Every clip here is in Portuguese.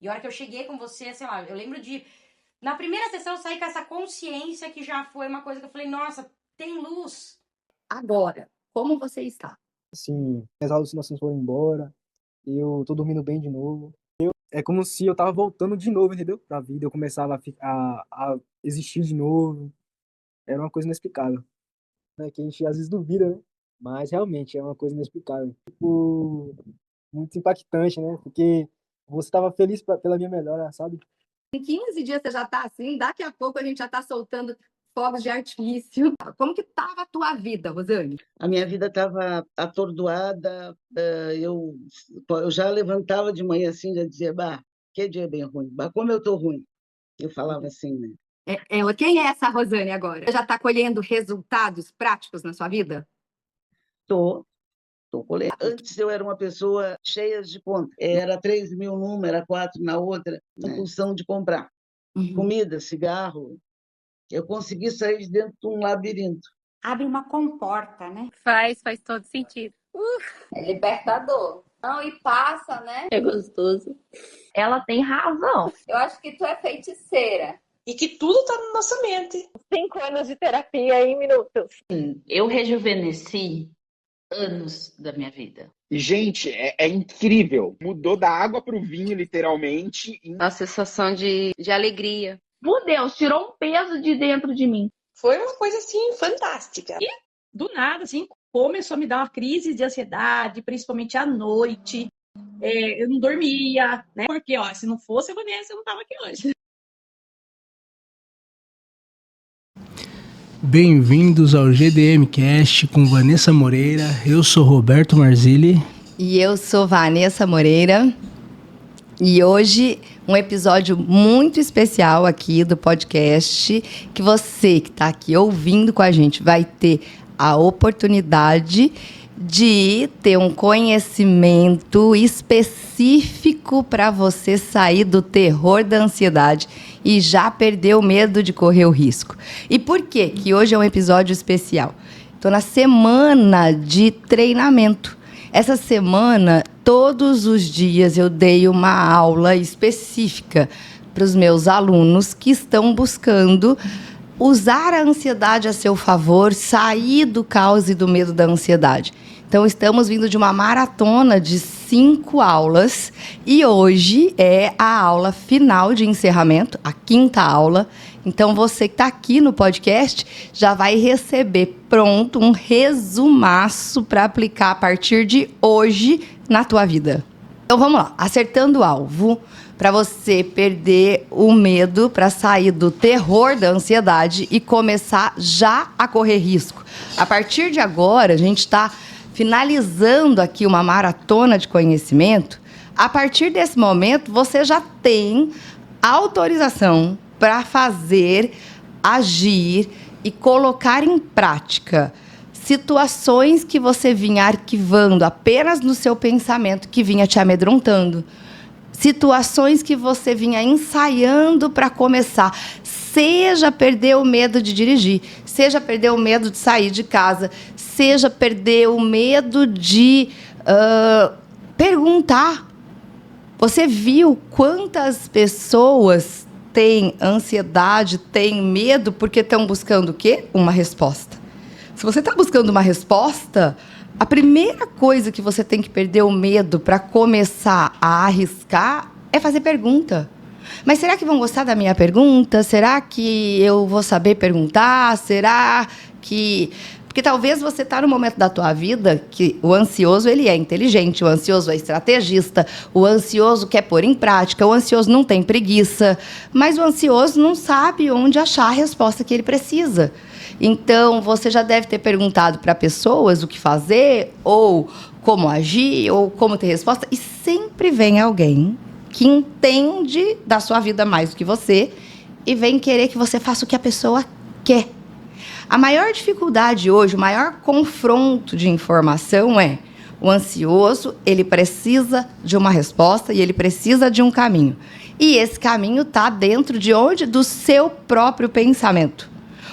E a hora que eu cheguei com você, sei lá, eu lembro de... Na primeira sessão eu saí com essa consciência que já foi uma coisa que eu falei, nossa, tem luz. Agora, como você está? Assim, as alucinações foram embora, eu tô dormindo bem de novo. É como se eu tava voltando de novo, entendeu? Pra vida, eu começava a existir de novo. Era uma coisa inexplicável, né? Que a gente às vezes duvida, né? Mas realmente é uma coisa inexplicável. Tipo, muito impactante, né? Porque você tava feliz pela minha melhora, sabe? Em 15 dias você já está assim, daqui a pouco a gente já está soltando fogos de artifício. Como que estava a tua vida, Rosane? A minha vida estava atordoada, eu já levantava de manhã assim, já dizia, bah, que dia bem ruim, bah, como eu estou ruim. Eu falava assim, né? Quem é essa Rosane agora? Você já está colhendo resultados práticos na sua vida? Estou colhendo. Antes eu era uma pessoa cheia de contas. Era 3.000 numa, era 4 na outra, em função de comprar. Comida, cigarro. Eu consegui sair de dentro de um labirinto. Abre uma comporta, né? Faz todo sentido. É libertador. Não, e passa, né? É gostoso. Ela tem razão. Eu acho que tu é feiticeira. E que tudo tá na nossa mente. 5 anos de terapia em minutos. Eu rejuvenesci anos da minha vida. Gente, é incrível. Mudou da água pro vinho, literalmente. A sensação de alegria. Meu Deus, tirou um peso de dentro de mim. Foi uma coisa, assim, fantástica. E, do nada, assim, começou a me dar uma crise de ansiedade, principalmente à noite. Eu não dormia, né? Porque, se não fosse a Vanessa, eu não tava aqui hoje. Bem-vindos ao GDMcast com Vanessa Moreira. Eu sou Roberto Marzilli. E eu sou Vanessa Moreira. E hoje um episódio muito especial aqui do podcast, que você que está aqui ouvindo com a gente vai ter a oportunidade de ter um conhecimento específico para você sair do terror da ansiedade e já perder o medo de correr o risco. E por quê que hoje é um episódio especial? Estou na semana de treinamento. Essa semana, todos os dias, eu dei uma aula específica para os meus alunos que estão buscando usar a ansiedade a seu favor, sair do caos e do medo da ansiedade. Então, estamos vindo de uma maratona de 5 aulas e hoje é a aula final de encerramento, a 5ª aula. Então, você que está aqui no podcast já vai receber pronto um resumaço para aplicar a partir de hoje na tua vida. Então, vamos lá. Acertando o alvo para você perder o medo, para sair do terror da ansiedade e começar já a correr risco. A partir de agora, a gente está finalizando aqui uma maratona de conhecimento. A partir desse momento, você já tem autorização para fazer, agir e colocar em prática situações que você vinha arquivando apenas no seu pensamento, que vinha te amedrontando. Situações que você vinha ensaiando para começar. Seja perder o medo de dirigir, seja perder o medo de sair de casa, seja perder o medo de perguntar. Você viu quantas pessoas têm ansiedade, têm medo porque estão buscando o quê? Uma resposta. Se você está buscando uma resposta, a primeira coisa que você tem que perder o medo para começar a arriscar é fazer pergunta. Mas será que vão gostar da minha pergunta? Será que eu vou saber perguntar? Será que... Porque talvez você está no momento da tua vida que o ansioso ele é inteligente, o ansioso é estrategista, o ansioso quer pôr em prática, o ansioso não tem preguiça, mas o ansioso não sabe onde achar a resposta que ele precisa. Então, você já deve ter perguntado para pessoas o que fazer, ou como agir, ou como ter resposta, e sempre vem alguém que entende da sua vida mais do que você e vem querer que você faça o que a pessoa quer. A maior dificuldade hoje, o maior confronto de informação é o ansioso, ele precisa de uma resposta e ele precisa de um caminho. E esse caminho está dentro de onde? Do seu próprio pensamento.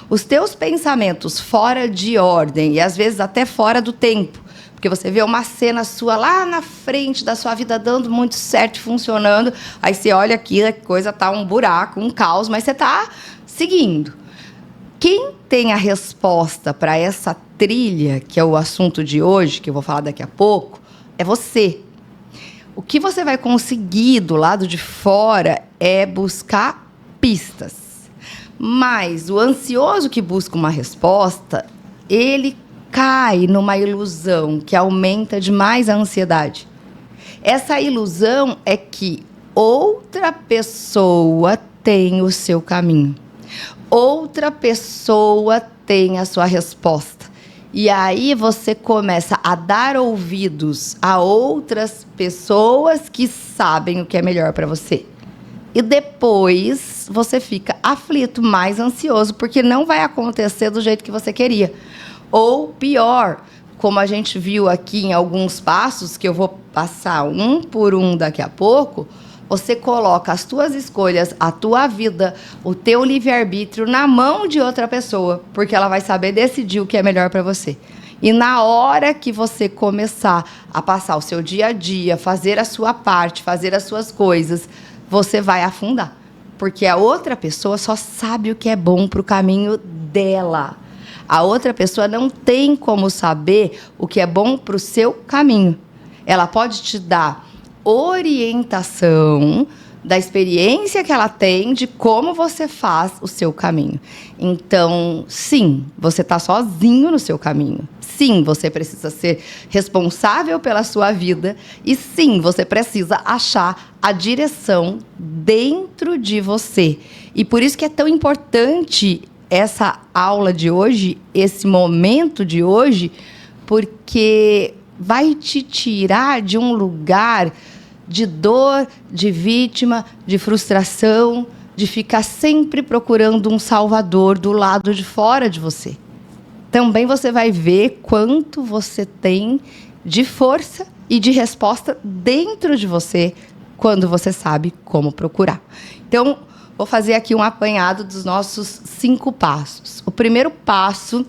Os teus pensamentos fora de ordem e às vezes até fora do tempo, Porque você vê uma cena sua lá na frente da sua vida dando muito certo, funcionando. Aí você olha aqui, a coisa tá um buraco, um caos, mas você tá seguindo. Quem tem a resposta para essa trilha, que é o assunto de hoje, que eu vou falar daqui a pouco, é você. O que você vai conseguir do lado de fora é buscar pistas. Mas o ansioso que busca uma resposta, ele cai numa ilusão que aumenta demais a ansiedade. Essa ilusão é que outra pessoa tem o seu caminho. Outra pessoa tem a sua resposta. E aí você começa a dar ouvidos a outras pessoas que sabem o que é melhor para você. E depois você fica aflito, mais ansioso, porque não vai acontecer do jeito que você queria. Ou pior, como a gente viu aqui em alguns passos, que eu vou passar um por um daqui a pouco, você coloca as tuas escolhas, a tua vida, o teu livre-arbítrio na mão de outra pessoa, porque ela vai saber decidir o que é melhor para você. E na hora que você começar a passar o seu dia a dia, fazer a sua parte, fazer as suas coisas, você vai afundar. Porque a outra pessoa só sabe o que é bom para o caminho dela. A outra pessoa não tem como saber o que é bom para o seu caminho. Ela pode te dar orientação da experiência que ela tem de como você faz o seu caminho. Então, sim, você está sozinho no seu caminho. Sim, você precisa ser responsável pela sua vida. E sim, você precisa achar a direção dentro de você. E por isso que é tão importante essa aula de hoje, esse momento de hoje, porque vai te tirar de um lugar de dor, de vítima, de frustração, de ficar sempre procurando um salvador do lado de fora de você. Também você vai ver quanto você tem de força e de resposta dentro de você quando você sabe como procurar. Então, vou fazer aqui um apanhado dos nossos 5 passos. O primeiro passo,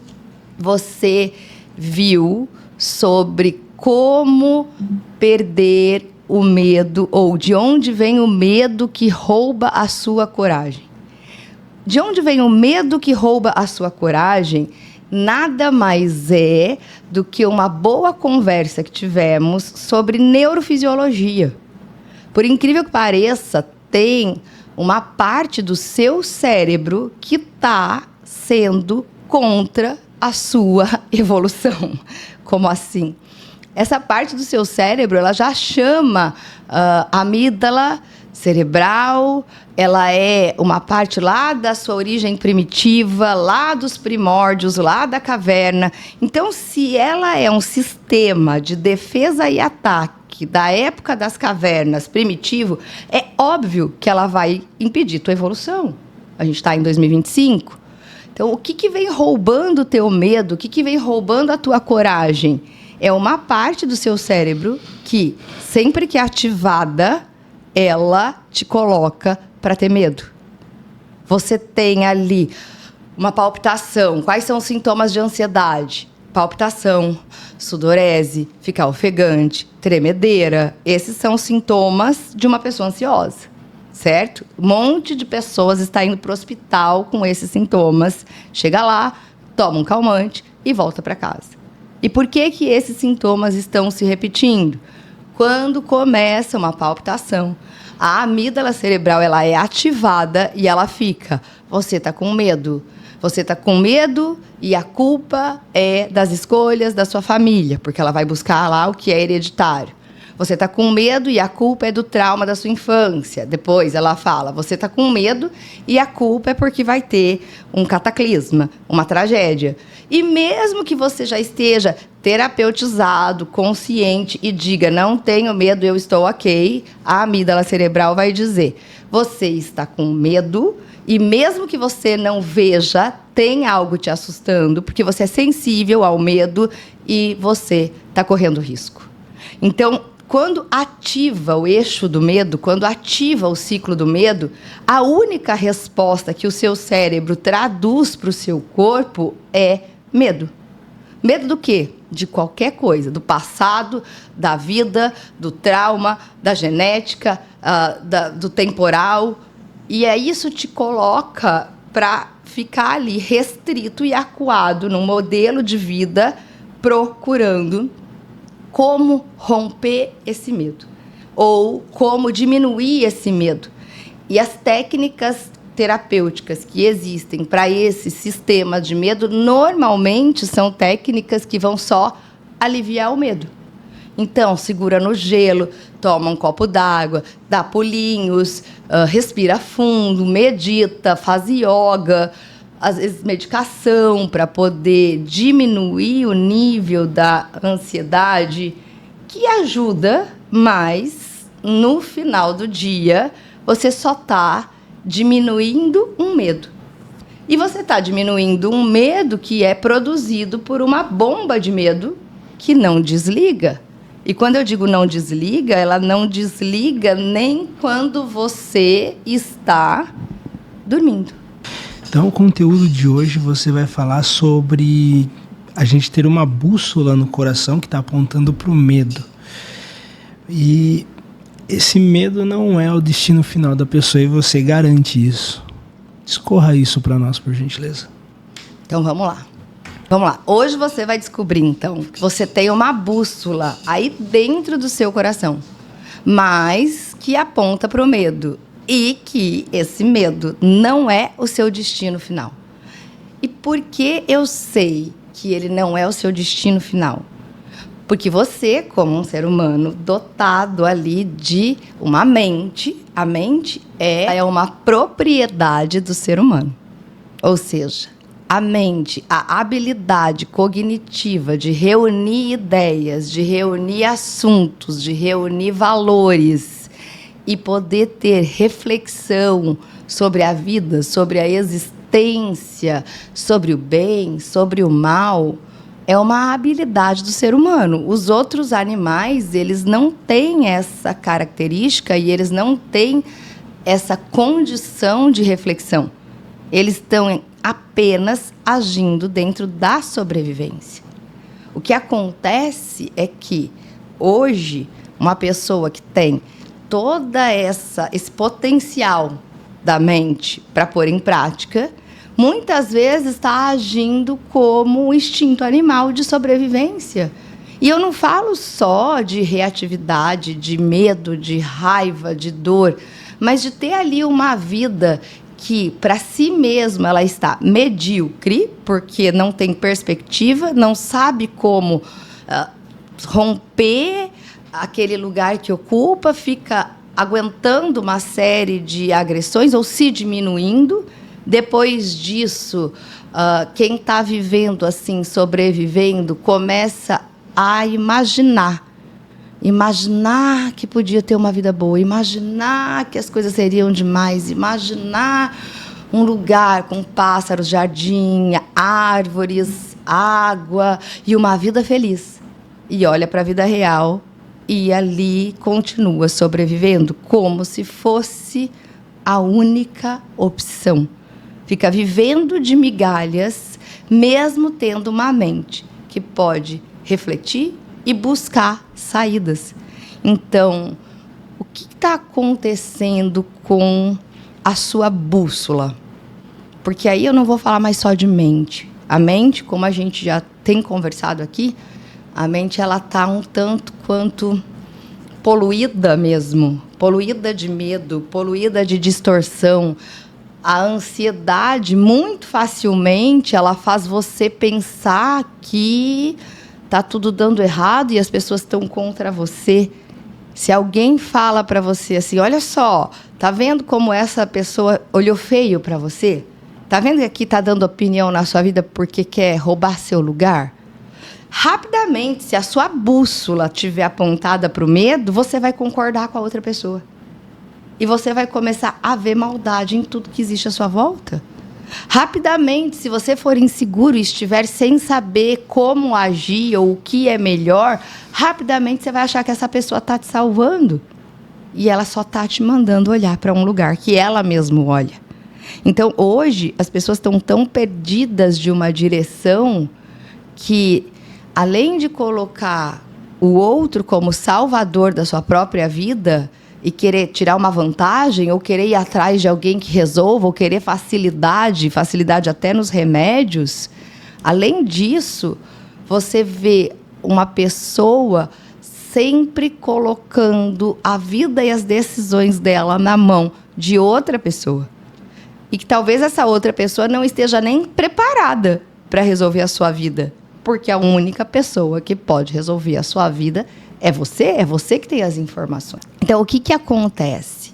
você viu sobre como perder o medo, ou de onde vem o medo que rouba a sua coragem. De onde vem o medo que rouba a sua coragem? Nada mais é do que uma boa conversa que tivemos sobre neurofisiologia. Por incrível que pareça, tem uma parte do seu cérebro que está sendo contra a sua evolução. Como assim? Essa parte do seu cérebro, ela já chama amígdala cerebral, ela é uma parte lá da sua origem primitiva, lá dos primórdios, lá da caverna. Então, se ela é um sistema de defesa e ataque da época das cavernas primitivo, é óbvio que ela vai impedir tua evolução. A gente está em 2025. Então, o que vem roubando o teu medo? O que vem roubando a tua coragem? É uma parte do seu cérebro que, sempre que é ativada, ela te coloca para ter medo. Você tem ali uma palpitação. Quais são os sintomas de ansiedade? Palpitação, sudorese, ficar ofegante, tremedeira. Esses são os sintomas de uma pessoa ansiosa, certo? Um monte de pessoas está indo para o hospital com esses sintomas. Chega lá, toma um calmante e volta para casa. E por que esses sintomas estão se repetindo? Quando começa uma palpitação, a amígdala cerebral ela é ativada e ela fica, você está com medo. Você está com medo e a culpa é das escolhas da sua família, porque ela vai buscar lá o que é hereditário. Você está com medo e a culpa é do trauma da sua infância. Depois ela fala, você está com medo e a culpa é porque vai ter um cataclisma, uma tragédia. E mesmo que você já esteja terapeutizado, consciente e diga, não tenho medo, eu estou ok, a amígdala cerebral vai dizer, você está com medo e mesmo que você não veja, tem algo te assustando, porque você é sensível ao medo e você está correndo risco. Então, quando ativa o eixo do medo, quando ativa o ciclo do medo, a única resposta que o seu cérebro traduz para o seu corpo é medo. Medo do quê? de qualquer coisa, do passado, da vida, do trauma, da genética, do temporal. E aí isso te coloca para ficar ali restrito e acuado num modelo de vida, procurando como romper esse medo ou como diminuir esse medo. E as técnicas terapêuticas que existem para esse sistema de medo normalmente são técnicas que vão só aliviar o medo. Então, segura no gelo, toma um copo d'água, dá pulinhos, respira fundo, medita, faz yoga, às vezes medicação para poder diminuir o nível da ansiedade, que ajuda, mas no final do dia você só está diminuindo um medo. E você está diminuindo um medo que é produzido por uma bomba de medo que não desliga. E quando eu digo não desliga, ela não desliga nem quando você está dormindo. Então, o conteúdo de hoje você vai falar sobre a gente ter uma bússola no coração que está apontando para o medo. E esse medo não é o destino final da pessoa e você garante isso. Escorra isso para nós, por gentileza. Então, vamos lá. Vamos lá. Hoje você vai descobrir, então, que você tem uma bússola aí dentro do seu coração, mas que aponta para o medo e que esse medo não é o seu destino final. E por que eu sei que ele não é o seu destino final? Porque você, como um ser humano dotado ali de uma mente, a mente é uma propriedade do ser humano. Ou seja, a mente, a habilidade cognitiva de reunir ideias, de reunir assuntos, de reunir valores e poder ter reflexão sobre a vida, sobre a existência, sobre o bem, sobre o mal, é uma habilidade do ser humano. Os outros animais, eles não têm essa característica e eles não têm essa condição de reflexão. Eles estão apenas agindo dentro da sobrevivência. O que acontece é que, hoje, uma pessoa que tem toda esse potencial da mente para pôr em prática, muitas vezes está agindo como um instinto animal de sobrevivência. E eu não falo só de reatividade, de medo, de raiva, de dor, mas de ter ali uma vida que, para si mesma, ela está medíocre, porque não tem perspectiva, não sabe como romper aquele lugar que ocupa, fica aguentando uma série de agressões ou se diminuindo. Depois disso, quem está vivendo assim, sobrevivendo, começa a imaginar que podia ter uma vida boa, imaginar que as coisas seriam demais, imaginar um lugar com pássaros, jardim, árvores, água e uma vida feliz. E olha para a vida real e ali continua sobrevivendo como se fosse a única opção. Fica vivendo de migalhas, mesmo tendo uma mente que pode refletir e buscar saídas. Então, o que está acontecendo com a sua bússola? Porque aí eu não vou falar mais só de mente. A mente, como a gente já tem conversado aqui, a mente ela está um tanto quanto poluída mesmo, poluída de medo, poluída de distorção. A ansiedade, muito facilmente, ela faz você pensar que está tudo dando errado e as pessoas estão contra você. Se alguém fala para você assim, olha só, tá vendo como essa pessoa olhou feio para você? Tá vendo que aqui está dando opinião na sua vida porque quer roubar seu lugar? Rapidamente, se a sua bússola estiver apontada para o medo, você vai concordar com a outra pessoa. E você vai começar a ver maldade em tudo que existe à sua volta. Rapidamente, se você for inseguro e estiver sem saber como agir ou o que é melhor, rapidamente você vai achar que essa pessoa está te salvando. E ela só está te mandando olhar para um lugar que ela mesma olha. Então, hoje, as pessoas estão tão perdidas de uma direção que além de colocar o outro como salvador da sua própria vida e querer tirar uma vantagem, ou querer ir atrás de alguém que resolva, ou querer facilidade até nos remédios, além disso, você vê uma pessoa sempre colocando a vida e as decisões dela na mão de outra pessoa. E que talvez essa outra pessoa não esteja nem preparada para resolver a sua vida. Porque a única pessoa que pode resolver a sua vida é você que tem as informações. Então, o que acontece?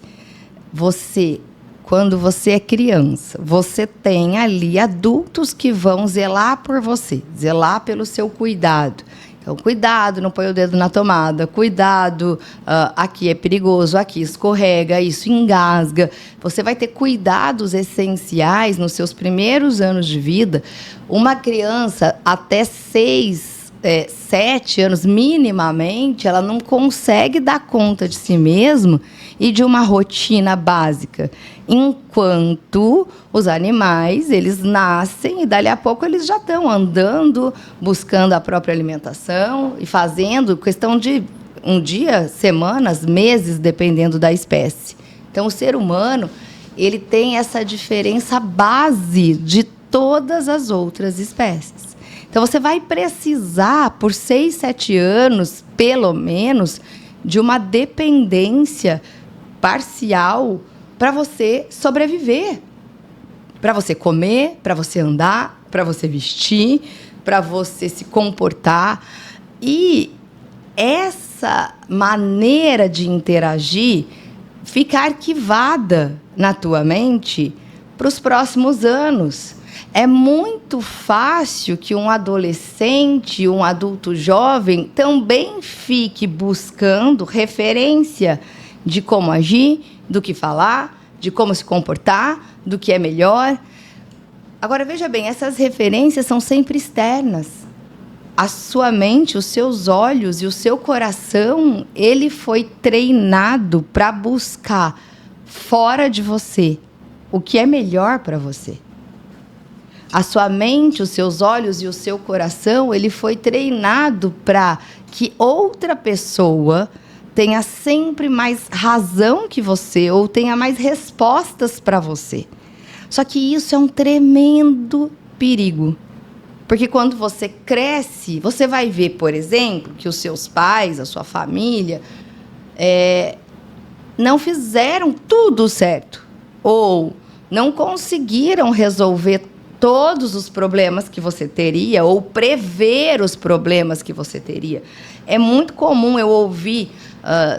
Quando você é criança, você tem ali adultos que vão zelar por você, zelar pelo seu cuidado. Então, cuidado, não põe o dedo na tomada. Cuidado, aqui é perigoso, aqui escorrega, isso engasga. Você vai ter cuidados essenciais nos seus primeiros anos de vida. Uma criança até 7 anos, minimamente, ela não consegue dar conta de si mesmo e de uma rotina básica. Enquanto os animais, eles nascem e dali a pouco eles já estão andando, buscando a própria alimentação e fazendo questão de um dia, semanas, meses, dependendo da espécie. Então, o ser humano, ele tem essa diferença base de todas as outras espécies. Então, você vai precisar, por 6, 7 anos, pelo menos, de uma dependência parcial para você sobreviver. Para você comer, para você andar, para você vestir, para você se comportar. E essa maneira de interagir fica arquivada na tua mente para os próximos anos. É muito fácil que um adolescente, um adulto jovem, também fique buscando referência de como agir, do que falar, de como se comportar, do que é melhor. Agora, veja bem, essas referências são sempre externas. A sua mente, os seus olhos e o seu coração, ele foi treinado para buscar fora de você o que é melhor para você. A sua mente, os seus olhos e o seu coração, ele foi treinado para que outra pessoa tenha sempre mais razão que você ou tenha mais respostas para você. Só que isso é um tremendo perigo. Porque quando você cresce, você vai ver, por exemplo, que os seus pais, a sua família, não fizeram tudo certo. Ou não conseguiram resolver todos os problemas que você teria ou prever os problemas que você teria. É muito comum eu ouvir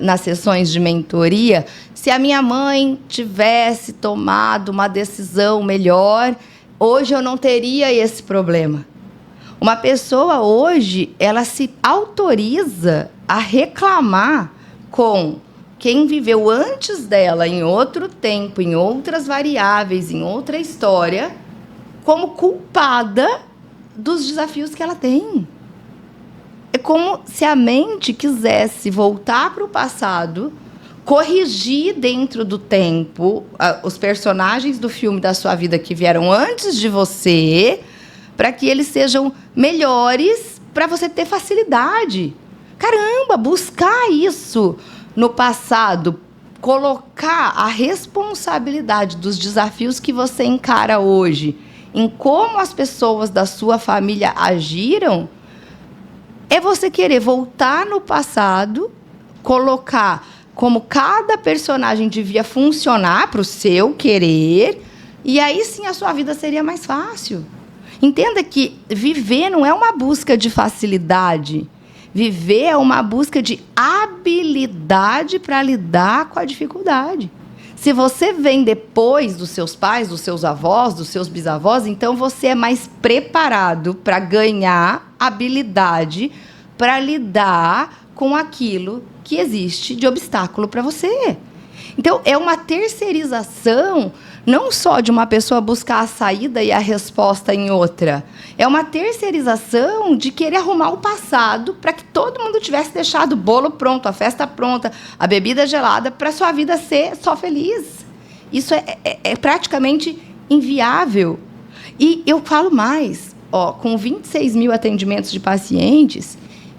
nas sessões de mentoria, se a minha mãe tivesse tomado uma decisão melhor, hoje eu não teria esse problema. Uma pessoa hoje, ela se autoriza a reclamar com quem viveu antes dela, em outro tempo, em outras variáveis, em outra história, como culpada dos desafios que ela tem. É como se a mente quisesse voltar para o passado, corrigir dentro do tempo os personagens do filme da sua vida que vieram antes de você, para que eles sejam melhores, para você ter facilidade. Caramba, buscar isso no passado, colocar a responsabilidade dos desafios que você encara hoje em como as pessoas da sua família agiram, é você querer voltar no passado, colocar como cada personagem devia funcionar para o seu querer, e aí sim a sua vida seria mais fácil. Entenda que viver não é uma busca de facilidade. Viver é uma busca de habilidade para lidar com a dificuldade. Se você vem depois dos seus pais, dos seus avós, dos seus bisavós, então você é mais preparado para ganhar habilidade para lidar com aquilo que existe de obstáculo para você. Então, é uma terceirização, não só de uma pessoa buscar a saída e a resposta em outra. É uma terceirização de querer arrumar o passado para que todo mundo tivesse deixado o bolo pronto, a festa pronta, a bebida gelada, para a sua vida ser só feliz. Isso é praticamente inviável. E eu falo mais, com 26 mil atendimentos de pacientes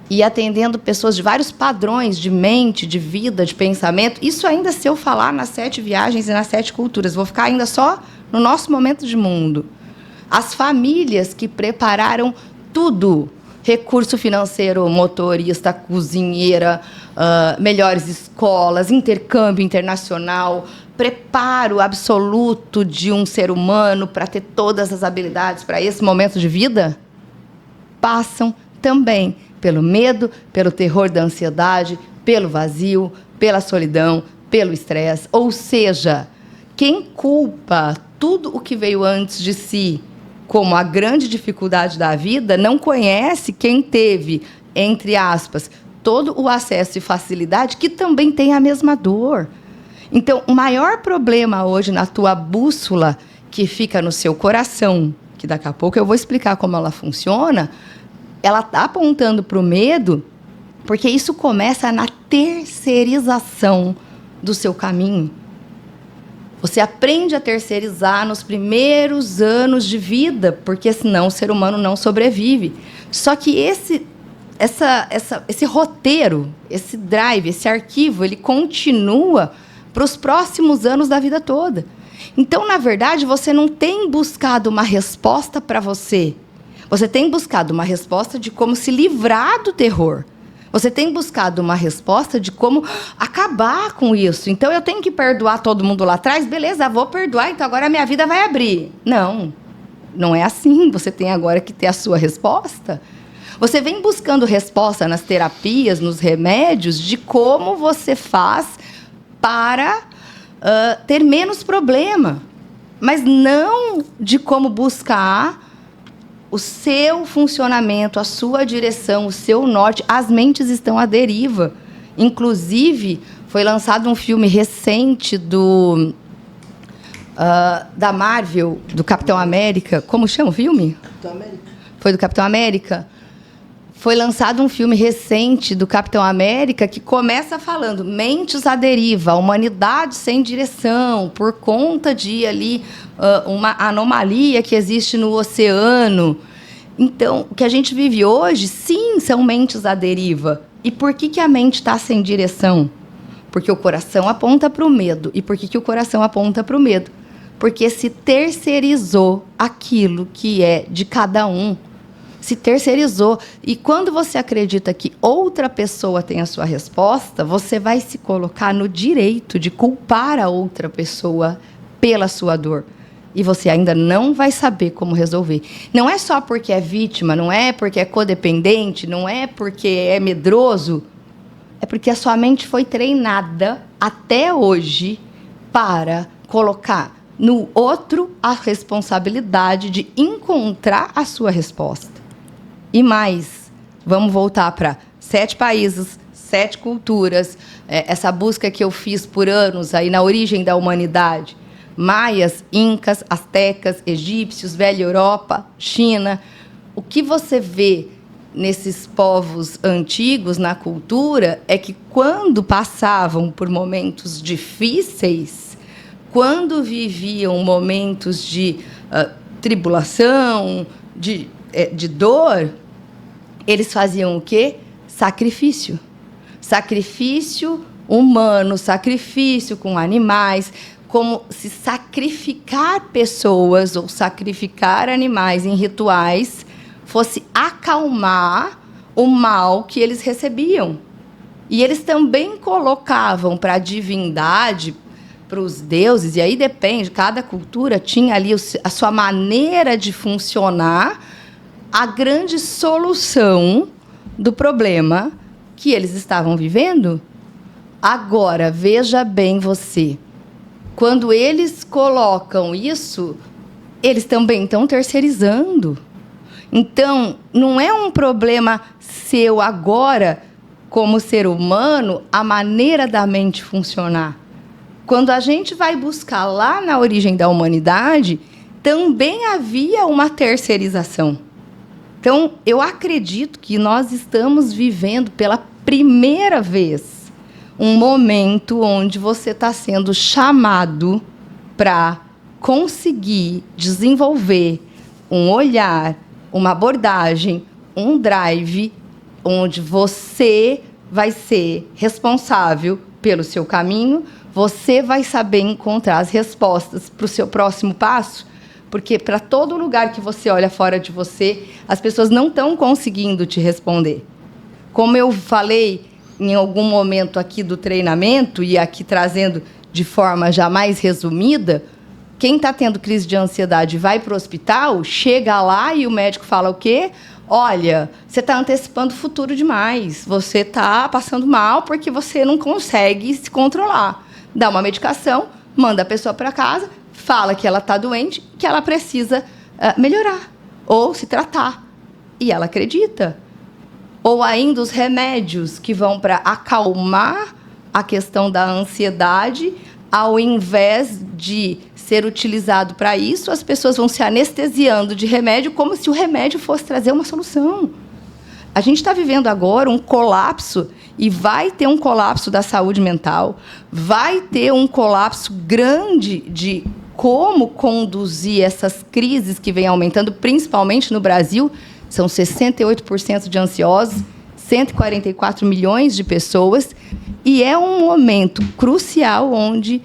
e atendendo pessoas de vários padrões de mente, de vida, de pensamento, isso ainda se eu falar nas 7 viagens e nas 7 culturas, vou ficar ainda só no nosso momento de mundo. As famílias que prepararam tudo, recurso financeiro, motorista, cozinheira, melhores escolas, intercâmbio internacional, preparo absoluto de um ser humano para ter todas as habilidades para esse momento de vida, passam também pelo medo, pelo terror da ansiedade, pelo vazio, pela solidão, pelo estresse. Ou seja, quem culpa tudo o que veio antes de si como a grande dificuldade da vida, não conhece quem teve, entre aspas, todo o acesso e facilidade, que também tem a mesma dor. Então, o maior problema hoje na tua bússola, que fica no seu coração, que daqui a pouco eu vou explicar como ela funciona, ela está apontando para o medo, porque isso começa na terceirização do seu caminho. Você aprende a terceirizar nos primeiros anos de vida, porque senão o ser humano não sobrevive. Só que esse roteiro, esse drive, esse arquivo, ele continua para os próximos anos da vida toda. Então, na verdade, você não tem buscado uma resposta para você. Você tem buscado uma resposta de como se livrar do terror. Você tem buscado uma resposta de como acabar com isso. Então, eu tenho que perdoar todo mundo lá atrás? Beleza, vou perdoar, então agora a minha vida vai abrir. Não, não é assim. Você tem agora que ter a sua resposta. Você vem buscando resposta nas terapias, nos remédios, de como você faz para ter menos problema. Mas não de como buscar o seu funcionamento, a sua direção, o seu norte. As mentes estão à deriva. Inclusive, foi lançado um filme recente da Marvel, do Capitão América. Como chama o filme? Capitão América. Foi do Capitão América? Foi lançado um filme recente do Capitão América que começa falando mentes à deriva, humanidade sem direção, por conta de ali uma anomalia que existe no oceano. Então, o que a gente vive hoje, sim, são mentes à deriva. E por que a mente está sem direção? Porque o coração aponta para o medo. E por que o coração aponta para o medo? Porque se terceirizou aquilo que é de cada um. Se terceirizou. E quando você acredita que outra pessoa tem a sua resposta, você vai se colocar no direito de culpar a outra pessoa pela sua dor. E você ainda não vai saber como resolver. Não é só porque é vítima, não é porque é codependente, não é porque é medroso. É porque a sua mente foi treinada até hoje para colocar no outro a responsabilidade de encontrar a sua resposta. E mais, vamos voltar para 7 países, 7 culturas, essa busca que eu fiz por anos aí na origem da humanidade. Maias, incas, astecas, egípcios, velha Europa, China. O que você vê nesses povos antigos, na cultura, é que quando passavam por momentos difíceis, quando viviam momentos de tribulação, de dor, eles faziam o quê? Sacrifício. Sacrifício humano, sacrifício com animais, como se sacrificar pessoas ou sacrificar animais em rituais fosse acalmar o mal que eles recebiam. E eles também colocavam para a divindade, para os deuses, e aí depende, cada cultura tinha ali a sua maneira de funcionar, a grande solução do problema que eles estavam vivendo. Agora, veja bem você, quando eles colocam isso, eles também estão terceirizando. Então, não é um problema seu agora, como ser humano, a maneira da mente funcionar. Quando a gente vai buscar lá na origem da humanidade, também havia uma terceirização. Então, eu acredito que nós estamos vivendo pela primeira vez um momento onde você está sendo chamado para conseguir desenvolver um olhar uma abordagem, um drive, onde você vai ser responsável pelo seu caminho, você vai saber encontrar as respostas para o seu próximo passo, porque para todo lugar que você olha fora de você, as pessoas não estão conseguindo te responder. Como eu falei em algum momento aqui do treinamento, e aqui trazendo de forma já mais resumida, quem está tendo crise de ansiedade vai para o hospital, chega lá e o médico fala o quê? Olha, você está antecipando o futuro demais. Você está passando mal porque você não consegue se controlar. Dá uma medicação, manda a pessoa para casa, fala que ela está doente, que ela precisa melhorar ou se tratar. E ela acredita. Ou ainda os remédios que vão para acalmar a questão da ansiedade, ao invés de ser utilizado para isso, as pessoas vão se anestesiando de remédio como se o remédio fosse trazer uma solução. A gente está vivendo agora um colapso, e vai ter um colapso da saúde mental, vai ter um colapso grande de como conduzir essas crises que vêm aumentando, principalmente no Brasil. São 68% de ansiosos, 144 milhões de pessoas, e é um momento crucial onde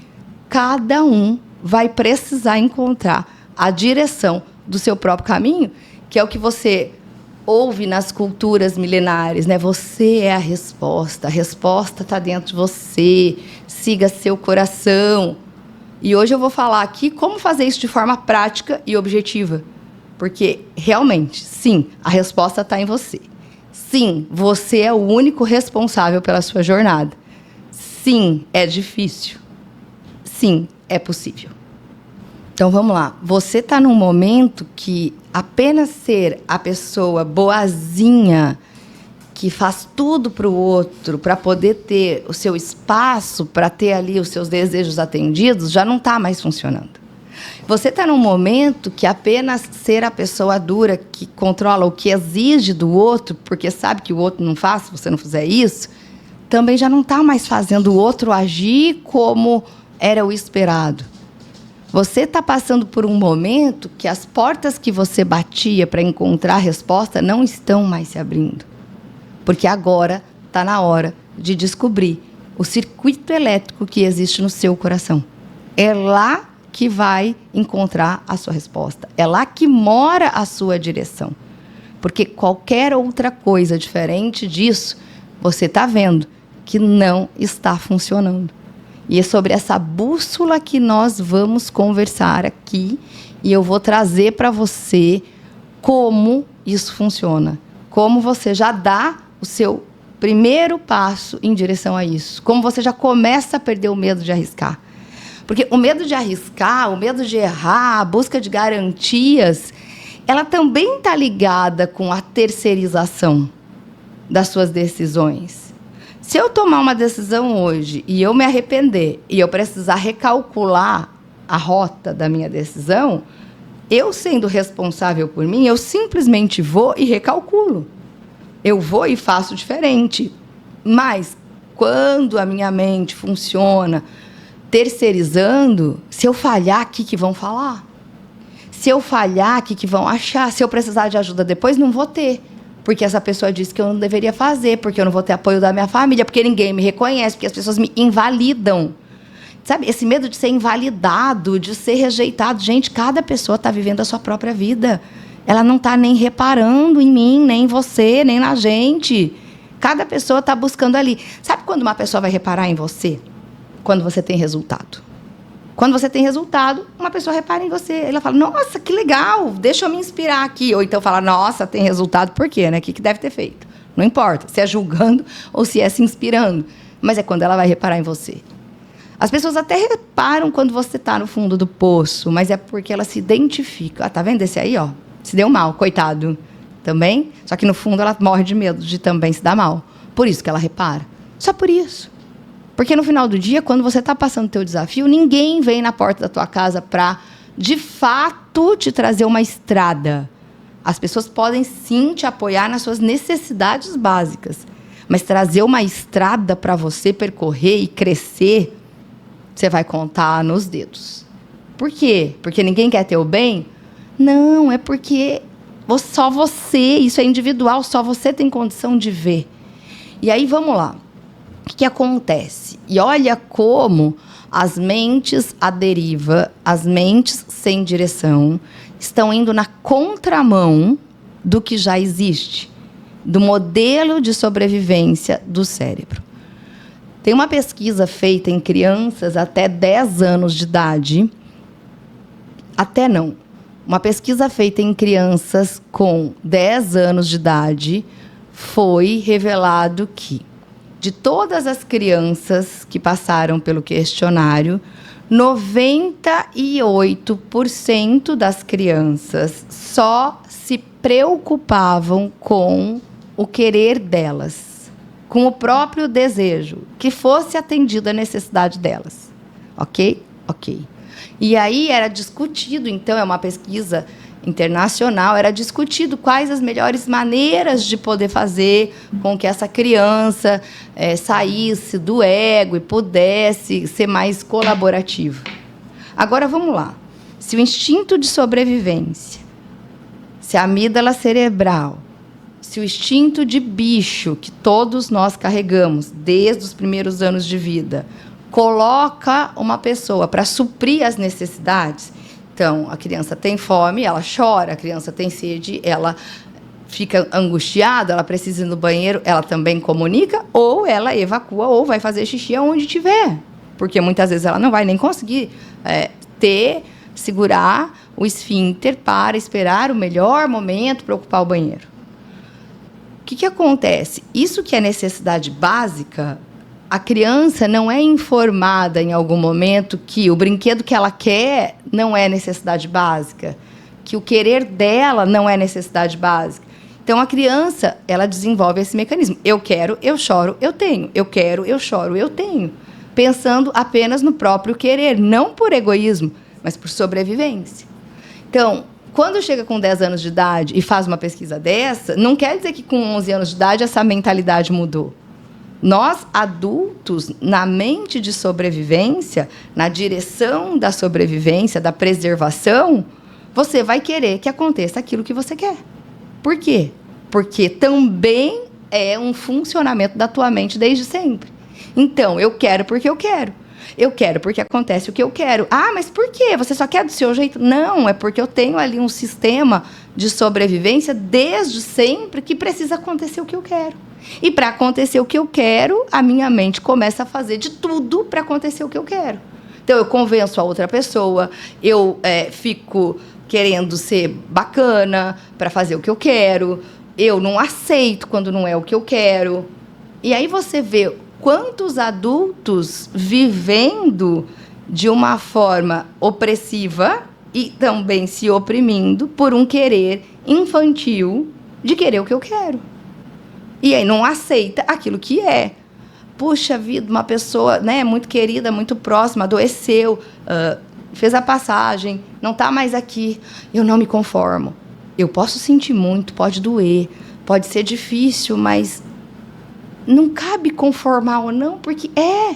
cada um vai precisar encontrar a direção do seu próprio caminho, que é o que você ouve nas culturas milenares, né? Você é a resposta está dentro de você, siga seu coração. E hoje eu vou falar aqui como fazer isso de forma prática e objetiva, porque realmente, sim, a resposta está em você. Sim, você é o único responsável pela sua jornada. Sim, é difícil. Sim, é possível. Então, vamos lá. Você está num momento que apenas ser a pessoa boazinha, que faz tudo para o outro, para poder ter o seu espaço, para ter ali os seus desejos atendidos, já não está mais funcionando. Você está num momento que apenas ser a pessoa dura, que controla o que exige do outro, porque sabe que o outro não faz, se você não fizer isso, também já não está mais fazendo o outro agir como era o esperado. Você está passando por um momento que as portas que você batia para encontrar a resposta não estão mais se abrindo. Porque agora está na hora de descobrir o circuito elétrico que existe no seu coração. É lá que vai encontrar a sua resposta. É lá que mora a sua direção. Porque qualquer outra coisa diferente disso, você está vendo que não está funcionando. E é sobre essa bússola que nós vamos conversar aqui, e eu vou trazer para você como isso funciona. Como você já dá o seu primeiro passo em direção a isso. Como você já começa a perder o medo de arriscar. Porque o medo de arriscar, o medo de errar, a busca de garantias, ela também está ligada com a terceirização das suas decisões. Se eu tomar uma decisão hoje e eu me arrepender e eu precisar recalcular a rota da minha decisão, eu sendo responsável por mim, eu simplesmente vou e recalculo. Eu vou e faço diferente. Mas quando a minha mente funciona terceirizando, se eu falhar, o que vão falar? Se eu falhar, o que vão achar? Se eu precisar de ajuda depois, não vou ter. Porque essa pessoa disse que eu não deveria fazer, porque eu não vou ter apoio da minha família, porque ninguém me reconhece, porque as pessoas me invalidam. Sabe, esse medo de ser invalidado, de ser rejeitado. Gente, cada pessoa está vivendo a sua própria vida. Ela não está nem reparando em mim, nem em você, nem na gente. Cada pessoa está buscando ali. Sabe quando uma pessoa vai reparar em você? Quando você tem resultado. Quando você tem resultado, uma pessoa repara em você. Ela fala, nossa, que legal, deixa eu me inspirar aqui. Ou então fala, nossa, tem resultado, por quê? Né? O que deve ter feito? Não importa, se é julgando ou se é se inspirando. Mas é quando ela vai reparar em você. As pessoas até reparam quando você está no fundo do poço, mas é porque elas se identificam. Ah, tá vendo esse aí, ó? Se deu mal, coitado. Também. Só que no fundo ela morre de medo de também se dar mal. Por isso que ela repara. Só por isso. Porque no final do dia, quando você está passando o teu desafio, ninguém vem na porta da tua casa para, de fato, te trazer uma estrada. As pessoas podem, sim, te apoiar nas suas necessidades básicas. Mas trazer uma estrada para você percorrer e crescer, você vai contar nos dedos. Por quê? Porque ninguém quer ter o bem? Não, é porque Só você, isso é individual, só você tem condição de ver. E aí, vamos lá. O que acontece? E olha como as mentes à deriva, as mentes sem direção, estão indo na contramão do que já existe, do modelo de sobrevivência do cérebro. Tem uma pesquisa feita em crianças até 10 anos de idade, uma pesquisa feita em crianças com 10 anos de idade, foi revelado que, de todas as crianças que passaram pelo questionário, 98% das crianças só se preocupavam com o querer delas, com o próprio desejo, que fosse atendida a necessidade delas. Ok? Ok. E aí era discutido, então, é uma pesquisa internacional, era discutido quais as melhores maneiras de poder fazer com que essa criança saísse do ego e pudesse ser mais colaborativa. Agora, vamos lá. Se o instinto de sobrevivência, se a amígdala cerebral, se o instinto de bicho que todos nós carregamos desde os primeiros anos de vida, coloca uma pessoa para suprir as necessidades. Então, a criança tem fome, ela chora, a criança tem sede, ela fica angustiada, ela precisa ir no banheiro, ela também comunica, ou ela evacua, ou vai fazer xixi aonde tiver. Porque muitas vezes ela não vai nem conseguir segurar o esfíncter para esperar o melhor momento para ocupar o banheiro. O que acontece? Isso que é necessidade básica, a criança não é informada em algum momento que o brinquedo que ela quer não é necessidade básica, que o querer dela não é necessidade básica. Então, a criança, ela desenvolve esse mecanismo. Eu quero, eu choro, eu tenho. Eu quero, eu choro, eu tenho. Pensando apenas no próprio querer, não por egoísmo, mas por sobrevivência. Então, quando chega com 10 anos de idade e faz uma pesquisa dessa, não quer dizer que com 11 anos de idade essa mentalidade mudou. Nós, adultos, na mente de sobrevivência, na direção da sobrevivência, da preservação, você vai querer que aconteça aquilo que você quer. Por quê? Porque também é um funcionamento da tua mente desde sempre. Então, eu quero porque eu quero. Eu quero porque acontece o que eu quero. Ah, mas por quê? Você só quer do seu jeito? Não, é porque eu tenho ali um sistema de sobrevivência desde sempre que precisa acontecer o que eu quero. E para acontecer o que eu quero, a minha mente começa a fazer de tudo para acontecer o que eu quero. Então, eu convenço a outra pessoa, eu fico querendo ser bacana para fazer o que eu quero, eu não aceito quando não é o que eu quero. E aí você vê quantos adultos vivendo de uma forma opressiva e também se oprimindo por um querer infantil de querer o que eu quero. E aí não aceita aquilo que é. Puxa vida, uma pessoa, né, muito querida, muito próxima, adoeceu, fez a passagem, não está mais aqui. Eu não me conformo. Eu posso sentir muito, pode doer, pode ser difícil, mas não cabe conformar ou não, porque é.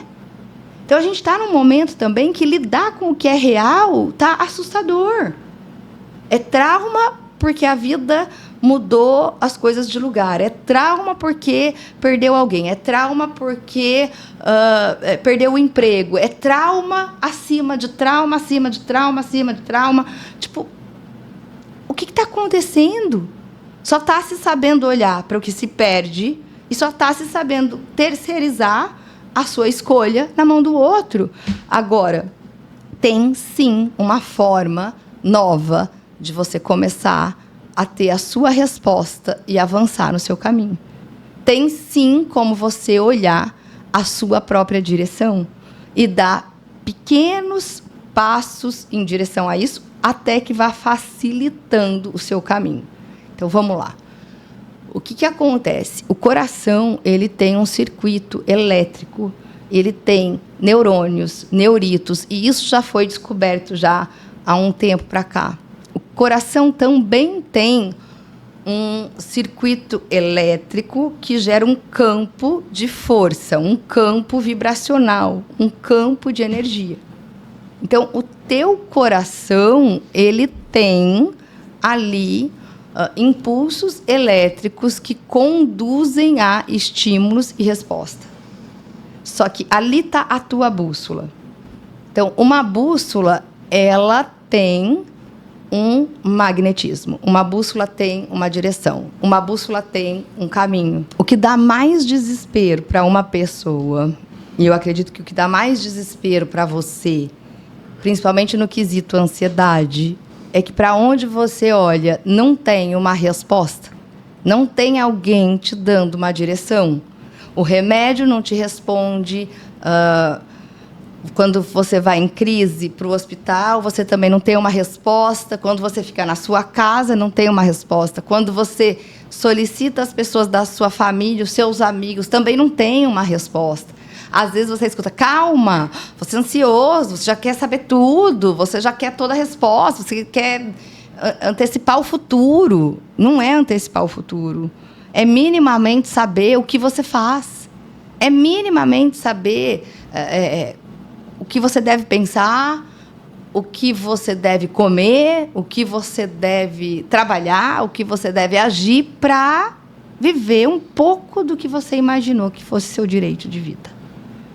Então, a gente está num momento também que lidar com o que é real está assustador. É trauma porque a vida mudou as coisas de lugar. É trauma porque perdeu alguém. É trauma porque perdeu o emprego. É trauma acima de trauma, acima de trauma, acima de trauma. Tipo, o que está acontecendo? Só está se sabendo olhar para o que se perde e só está se sabendo terceirizar a sua escolha na mão do outro. Agora, tem sim uma forma nova de você começar a ter a sua resposta e avançar no seu caminho. Tem sim como você olhar a sua própria direção e dar pequenos passos em direção a isso até que vá facilitando o seu caminho. Então, vamos lá. O que acontece? O coração, ele tem um circuito elétrico, ele tem neurônios, neuritos, e isso já foi descoberto já há um tempo para cá. O coração também tem um circuito elétrico que gera um campo de força, um campo vibracional, um campo de energia. Então, o teu coração, ele tem ali impulsos elétricos que conduzem a estímulos e resposta. Só que ali está a tua bússola. Então, uma bússola, ela tem um magnetismo. Uma bússola tem uma direção. Uma bússola tem um caminho. O que dá mais desespero para uma pessoa, e eu acredito que o que dá mais desespero para você, principalmente no quesito ansiedade, é que para onde você olha não tem uma resposta. Não tem alguém te dando uma direção. O remédio não te responde. Quando você vai em crise para o hospital, você também não tem uma resposta. Quando você fica na sua casa, não tem uma resposta. Quando você solicita as pessoas da sua família, os seus amigos, também não tem uma resposta. Às vezes você escuta, calma, você é ansioso, você já quer saber tudo, você já quer toda a resposta, você quer antecipar o futuro. Não é antecipar o futuro. É minimamente saber o que você faz. É minimamente saber o que você deve pensar, o que você deve comer, o que você deve trabalhar, o que você deve agir para viver um pouco do que você imaginou que fosse seu direito de vida.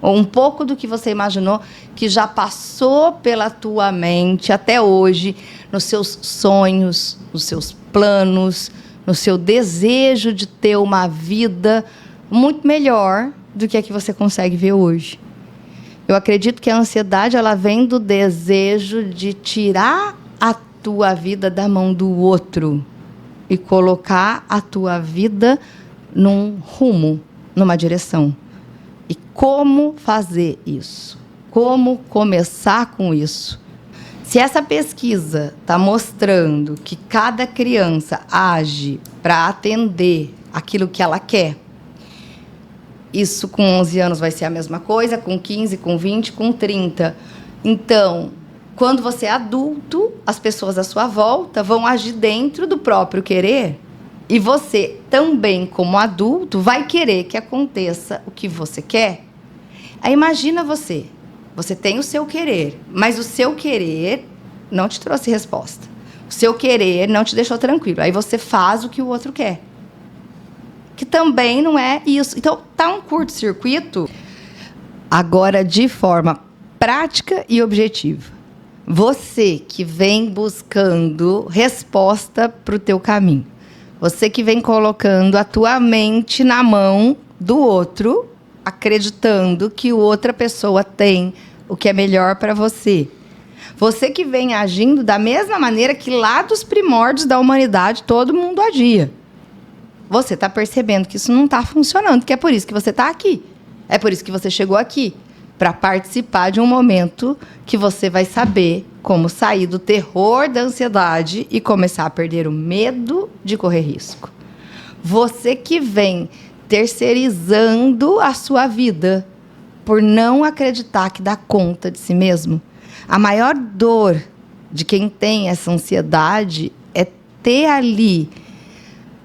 Ou um pouco do que você imaginou que já passou pela tua mente até hoje, nos seus sonhos, nos seus planos, no seu desejo de ter uma vida muito melhor do que a que você consegue ver hoje. Eu acredito que a ansiedade, ela vem do desejo de tirar a tua vida da mão do outro e colocar a tua vida num rumo, numa direção. E como fazer isso? Como começar com isso? Se essa pesquisa está mostrando que cada criança age para atender aquilo que ela quer, isso com 11 anos vai ser a mesma coisa, com 15, com 20, com 30. Então, quando você é adulto, as pessoas à sua volta vão agir dentro do próprio querer. E você também, como adulto, vai querer que aconteça o que você quer. Aí imagina você tem o seu querer, mas o seu querer não te trouxe resposta. O seu querer não te deixou tranquilo. Aí você faz o que o outro quer. Que também não é isso. Então, tá um curto-circuito. Agora, de forma prática e objetiva. Você que vem buscando resposta para o teu caminho. Você que vem colocando a tua mente na mão do outro, acreditando que outra pessoa tem o que é melhor para você. Você que vem agindo da mesma maneira que lá dos primórdios da humanidade todo mundo agia. Você está percebendo que isso não está funcionando, que é por isso que você está aqui. É por isso que você chegou aqui, para participar de um momento que você vai saber como sair do terror da ansiedade e começar a perder o medo de correr risco. Você que vem terceirizando a sua vida por não acreditar que dá conta de si mesmo. A maior dor de quem tem essa ansiedade é ter ali,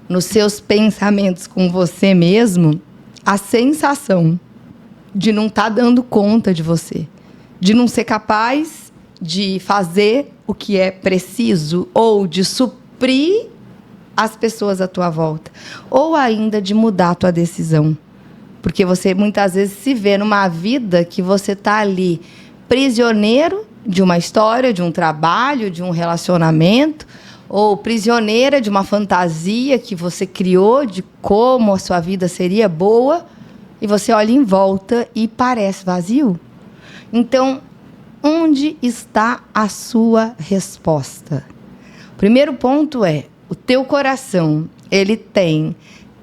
nos seus pensamentos com você mesmo, a sensação de não estar dando conta de você, de não ser capaz de fazer o que é preciso ou de suprir as pessoas à tua volta, ou ainda de mudar a tua decisão. Porque você muitas vezes se vê numa vida que você está ali prisioneiro de uma história, de um trabalho, de um relacionamento, ou prisioneira de uma fantasia que você criou de como a sua vida seria boa, e você olha em volta e parece vazio. Então, onde está a sua resposta? O primeiro ponto é, o teu coração, ele tem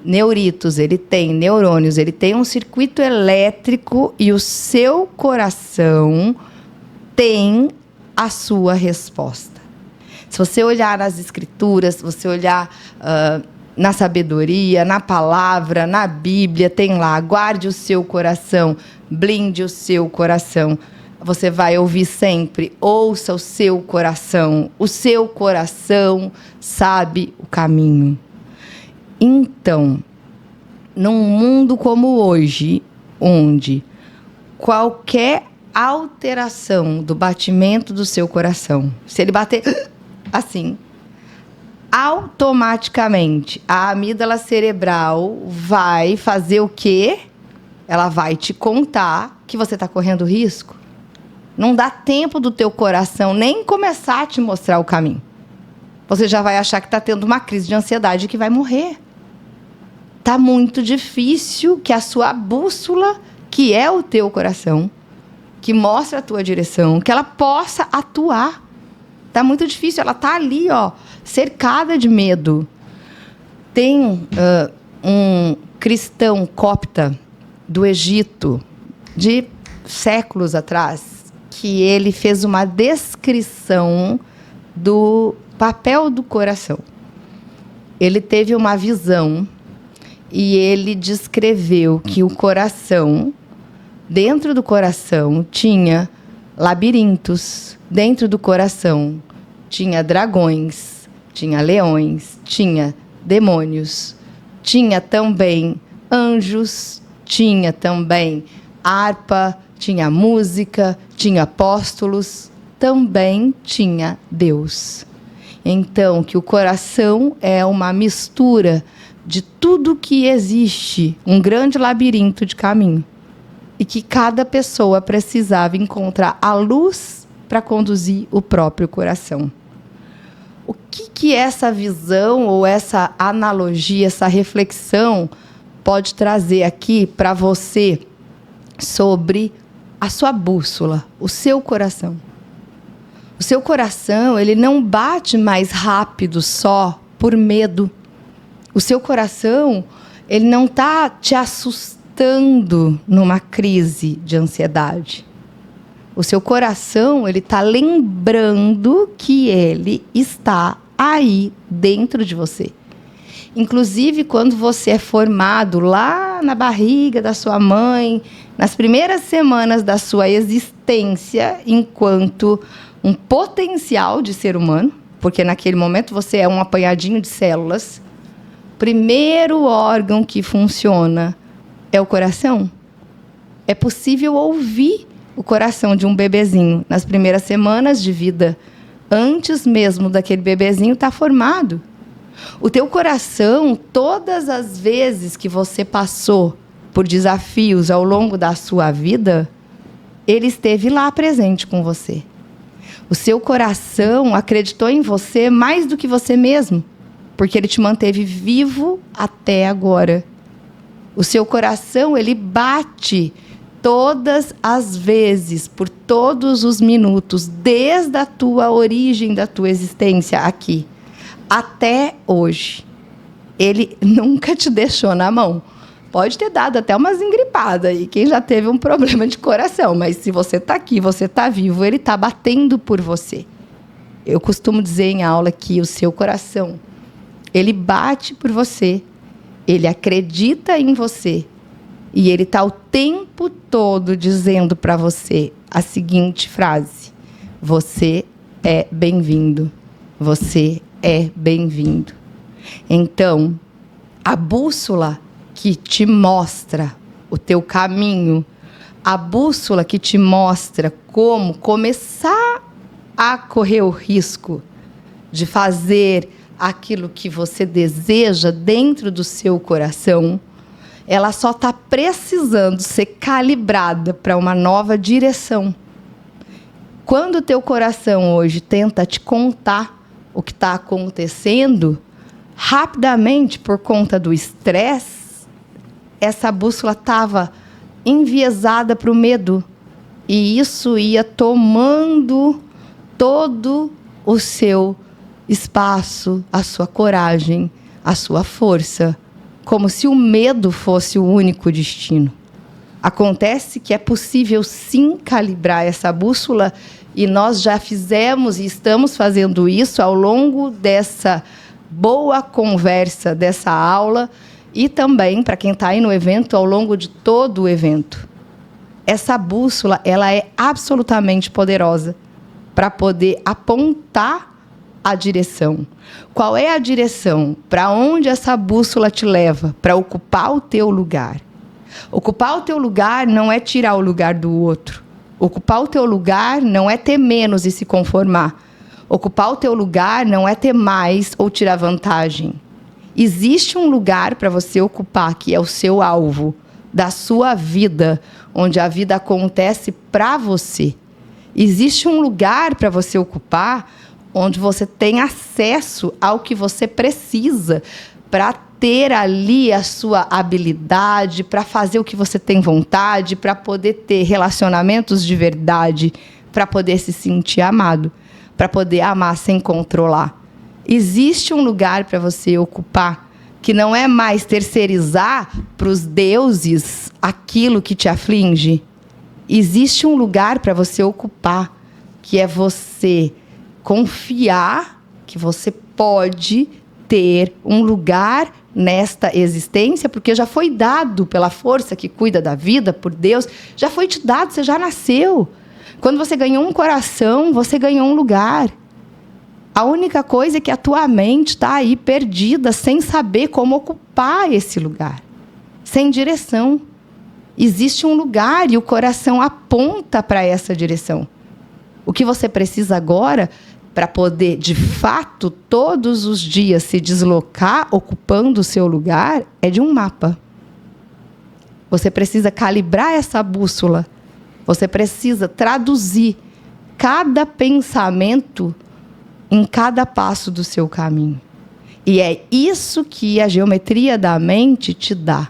neuritos, ele tem neurônios, ele tem um circuito elétrico e o seu coração tem a sua resposta. Se você olhar nas escrituras, se você olhar na sabedoria, na palavra, na Bíblia, tem lá, guarde o seu coração, blinde o seu coração. Você vai ouvir sempre, ouça o seu coração sabe o caminho. Então, num mundo como hoje, onde qualquer alteração do batimento do seu coração, se ele bater assim, automaticamente a amígdala cerebral vai fazer o quê? Ela vai te contar que você está correndo risco. Não dá tempo do teu coração nem começar a te mostrar o caminho. Você já vai achar que está tendo uma crise de ansiedade e que vai morrer. Está muito difícil que a sua bússola, que é o teu coração, que mostra a tua direção, que ela possa atuar. Está muito difícil, ela está ali, ó, cercada de medo. Tem um cristão copta do Egito, de séculos atrás, que ele fez uma descrição do papel do coração. Ele teve uma visão e ele descreveu que o coração, dentro do coração, tinha labirintos. Dentro do coração tinha dragões, tinha leões, tinha demônios, tinha também anjos, tinha também harpa, tinha música, tinha apóstolos, também tinha Deus. Então, que o coração é uma mistura de tudo que existe, um grande labirinto de caminho. E que cada pessoa precisava encontrar a luz para conduzir o próprio coração. O que essa visão ou essa analogia, essa reflexão pode trazer aqui para você sobre a sua bússola, o seu coração? O seu coração, ele não bate mais rápido só por medo. O seu coração, ele não está te assustando numa crise de ansiedade. O seu coração, ele está lembrando que ele está aí dentro de você. Inclusive, quando você é formado lá na barriga da sua mãe, nas primeiras semanas da sua existência, enquanto um potencial de ser humano, porque naquele momento você é um apanhadinho de células, o primeiro órgão que funciona é o coração. É possível ouvir o coração de um bebezinho nas primeiras semanas de vida, antes mesmo daquele bebezinho estar formado. O teu coração, todas as vezes que você passou por desafios ao longo da sua vida, ele esteve lá presente com você. O seu coração acreditou em você mais do que você mesmo, porque ele te manteve vivo até agora. O seu coração, ele bate todas as vezes, por todos os minutos, desde a tua origem, da tua existência aqui, até hoje. Ele nunca te deixou na mão. Pode ter dado até umas engripadas aí, quem já teve um problema de coração, mas se você está aqui, você está vivo, ele está batendo por você. Eu costumo dizer em aula que o seu coração, ele bate por você, ele acredita em você, e ele está o tempo todo dizendo para você a seguinte frase: você é bem-vindo, você é bem-vindo. Então, a bússola que te mostra o teu caminho, a bússola que te mostra como começar a correr o risco de fazer aquilo que você deseja dentro do seu coração, ela só está precisando ser calibrada para uma nova direção. Quando o teu coração hoje tenta te contar o que está acontecendo, rapidamente, por conta do estresse, essa bússola estava enviesada para o medo. E isso ia tomando todo o seu espaço, a sua coragem, a sua força, como se o medo fosse o único destino. Acontece que é possível, sim, calibrar essa bússola, e nós já fizemos e estamos fazendo isso ao longo dessa boa conversa, dessa aula, e também, para quem está aí no evento, ao longo de todo o evento. Essa bússola, ela é absolutamente poderosa para poder apontar a direção. Qual é a direção? Para onde essa bússola te leva? Para ocupar o teu lugar. Ocupar o teu lugar não é tirar o lugar do outro. Ocupar o teu lugar não é ter menos e se conformar. Ocupar o teu lugar não é ter mais ou tirar vantagem. Existe um lugar para você ocupar, que é o seu alvo da sua vida, onde a vida acontece para você. Existe um lugar para você ocupar, onde você tem acesso ao que você precisa para ter ali a sua habilidade, para fazer o que você tem vontade, para poder ter relacionamentos de verdade, para poder se sentir amado, para poder amar sem controlar. Existe um lugar para você ocupar, que não é mais terceirizar para os deuses aquilo que te aflige. Existe um lugar para você ocupar, que é você confiar que você pode ter um lugar nesta existência, porque já foi dado pela força que cuida da vida, por Deus, já foi te dado, você já nasceu. Quando você ganhou um coração, você ganhou um lugar. A única coisa é que a tua mente está aí perdida, sem saber como ocupar esse lugar, sem direção. Existe um lugar e o coração aponta para essa direção. O que você precisa agora, para poder, de fato, todos os dias se deslocar ocupando o seu lugar, é de um mapa. Você precisa calibrar essa bússola. Você precisa traduzir cada pensamento em cada passo do seu caminho. E é isso que a geometria da mente te dá.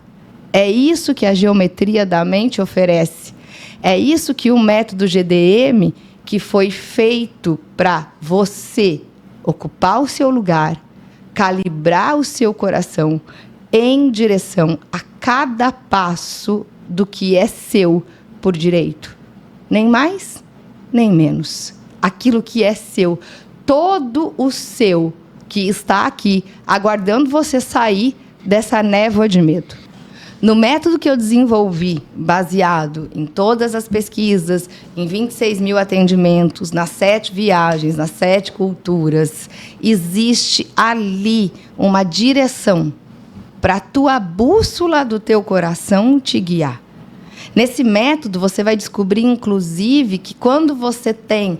É isso que a geometria da mente oferece. É isso que o método GDM, que foi feito para você ocupar o seu lugar, calibrar o seu coração em direção a cada passo do que é seu por direito. Nem mais, nem menos. Aquilo que é seu, todo o seu, que está aqui, aguardando você sair dessa névoa de medo. No método que eu desenvolvi, baseado em todas as pesquisas, em 26 mil atendimentos, nas 7 viagens, nas 7 culturas, existe ali uma direção para a tua bússola do teu coração te guiar. Nesse método, você vai descobrir, inclusive, que quando você tem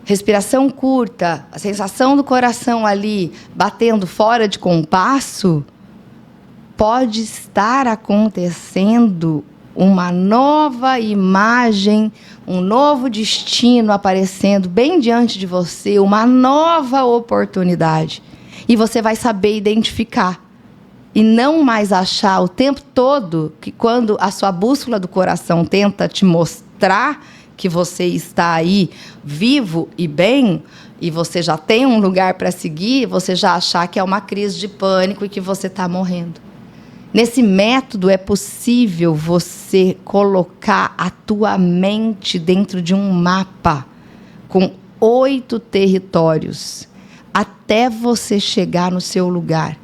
respiração curta, a sensação do coração ali batendo fora de compasso, pode estar acontecendo uma nova imagem, um novo destino aparecendo bem diante de você, uma nova oportunidade. E você vai saber identificar. E não mais achar o tempo todo que quando a sua bússola do coração tenta te mostrar que você está aí vivo e bem, e você já tem um lugar para seguir, você já achar que é uma crise de pânico e que você está morrendo. Nesse método é possível você colocar a tua mente dentro de um mapa com 8 territórios até você chegar no seu lugar.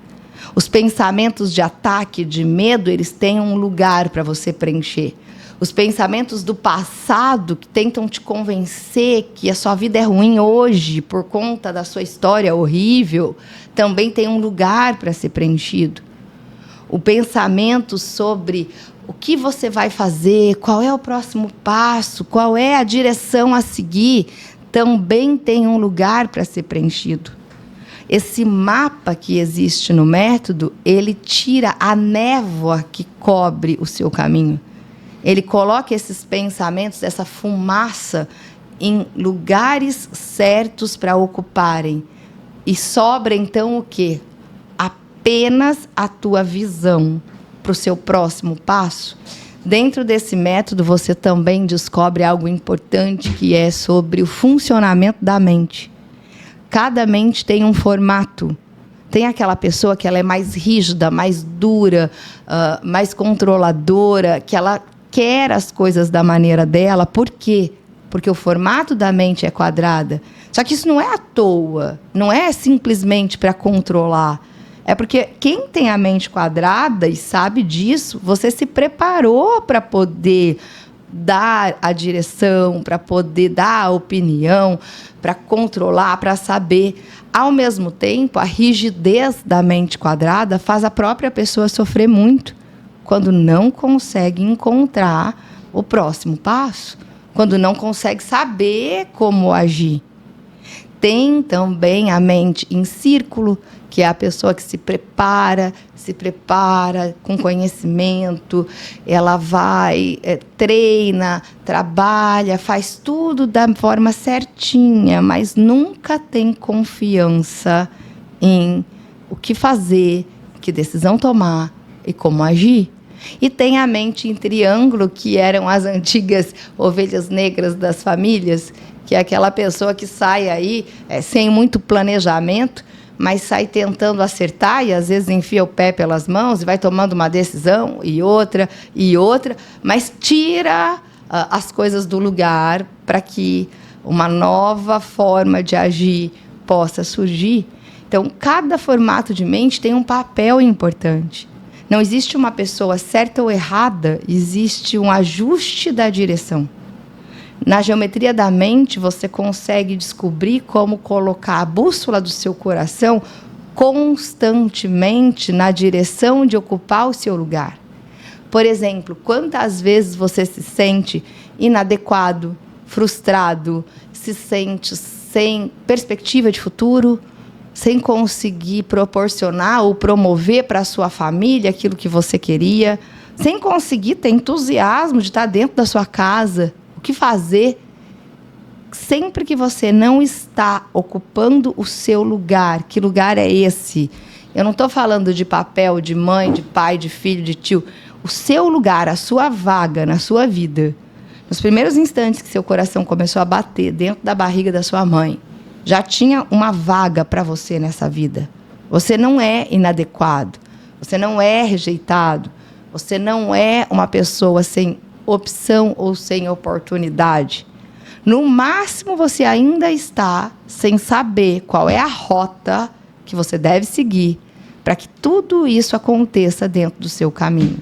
Os pensamentos de ataque, de medo, eles têm um lugar para você preencher. Os pensamentos do passado que tentam te convencer que a sua vida é ruim hoje por conta da sua história horrível, também tem um lugar para ser preenchido. O pensamento sobre o que você vai fazer, qual é o próximo passo, qual é a direção a seguir, também tem um lugar para ser preenchido. Esse mapa que existe no método, ele tira a névoa que cobre o seu caminho. Ele coloca esses pensamentos, essa fumaça, em lugares certos para ocuparem. E sobra, então, o quê? Apenas a tua visão para o seu próximo passo. Dentro desse método, você também descobre algo importante, que é sobre o funcionamento da mente. Cada mente tem um formato. Tem aquela pessoa que ela é mais rígida, mais dura, mais controladora, que ela quer as coisas da maneira dela. Por quê? Porque o formato da mente é quadrada. Só que isso não é à toa, não é simplesmente para controlar. É porque quem tem a mente quadrada e sabe disso, você se preparou para poder dar a direção, para poder dar a opinião, para controlar, para saber. Ao mesmo tempo, a rigidez da mente quadrada faz a própria pessoa sofrer muito quando não consegue encontrar o próximo passo, quando não consegue saber como agir. tem também a mente em círculo, que é a pessoa que se prepara com conhecimento, ela vai, treina, trabalha, faz tudo da forma certinha, mas nunca tem confiança em o que fazer, que decisão tomar e como agir. E tem a mente em triângulo, que eram as antigas ovelhas negras das famílias, que é aquela pessoa que sai aí sem muito planejamento, mas sai tentando acertar e às vezes enfia o pé pelas mãos e vai tomando uma decisão e outra, mas tira as coisas do lugar para que uma nova forma de agir possa surgir. Então, cada formato de mente tem um papel importante. Não existe uma pessoa certa ou errada, existe um ajuste da direção. Na geometria da mente, você consegue descobrir como colocar a bússola do seu coração constantemente na direção de ocupar o seu lugar. Por exemplo, quantas vezes você se sente inadequado, frustrado, se sente sem perspectiva de futuro, sem conseguir proporcionar ou promover para a sua família aquilo que você queria, sem conseguir ter entusiasmo de estar dentro da sua casa. O que fazer? Sempre que você não está ocupando o seu lugar, que lugar é esse? Eu não estou falando de papel, de mãe, de pai, de filho, de tio. O seu lugar, a sua vaga na sua vida. Nos primeiros instantes que seu coração começou a bater dentro da barriga da sua mãe, já tinha uma vaga para você nessa vida. Você não é inadequado, você não é rejeitado, você não é uma pessoa sem opção ou sem oportunidade. No máximo, você ainda está sem saber qual é a rota que você deve seguir para que tudo isso aconteça dentro do seu caminho.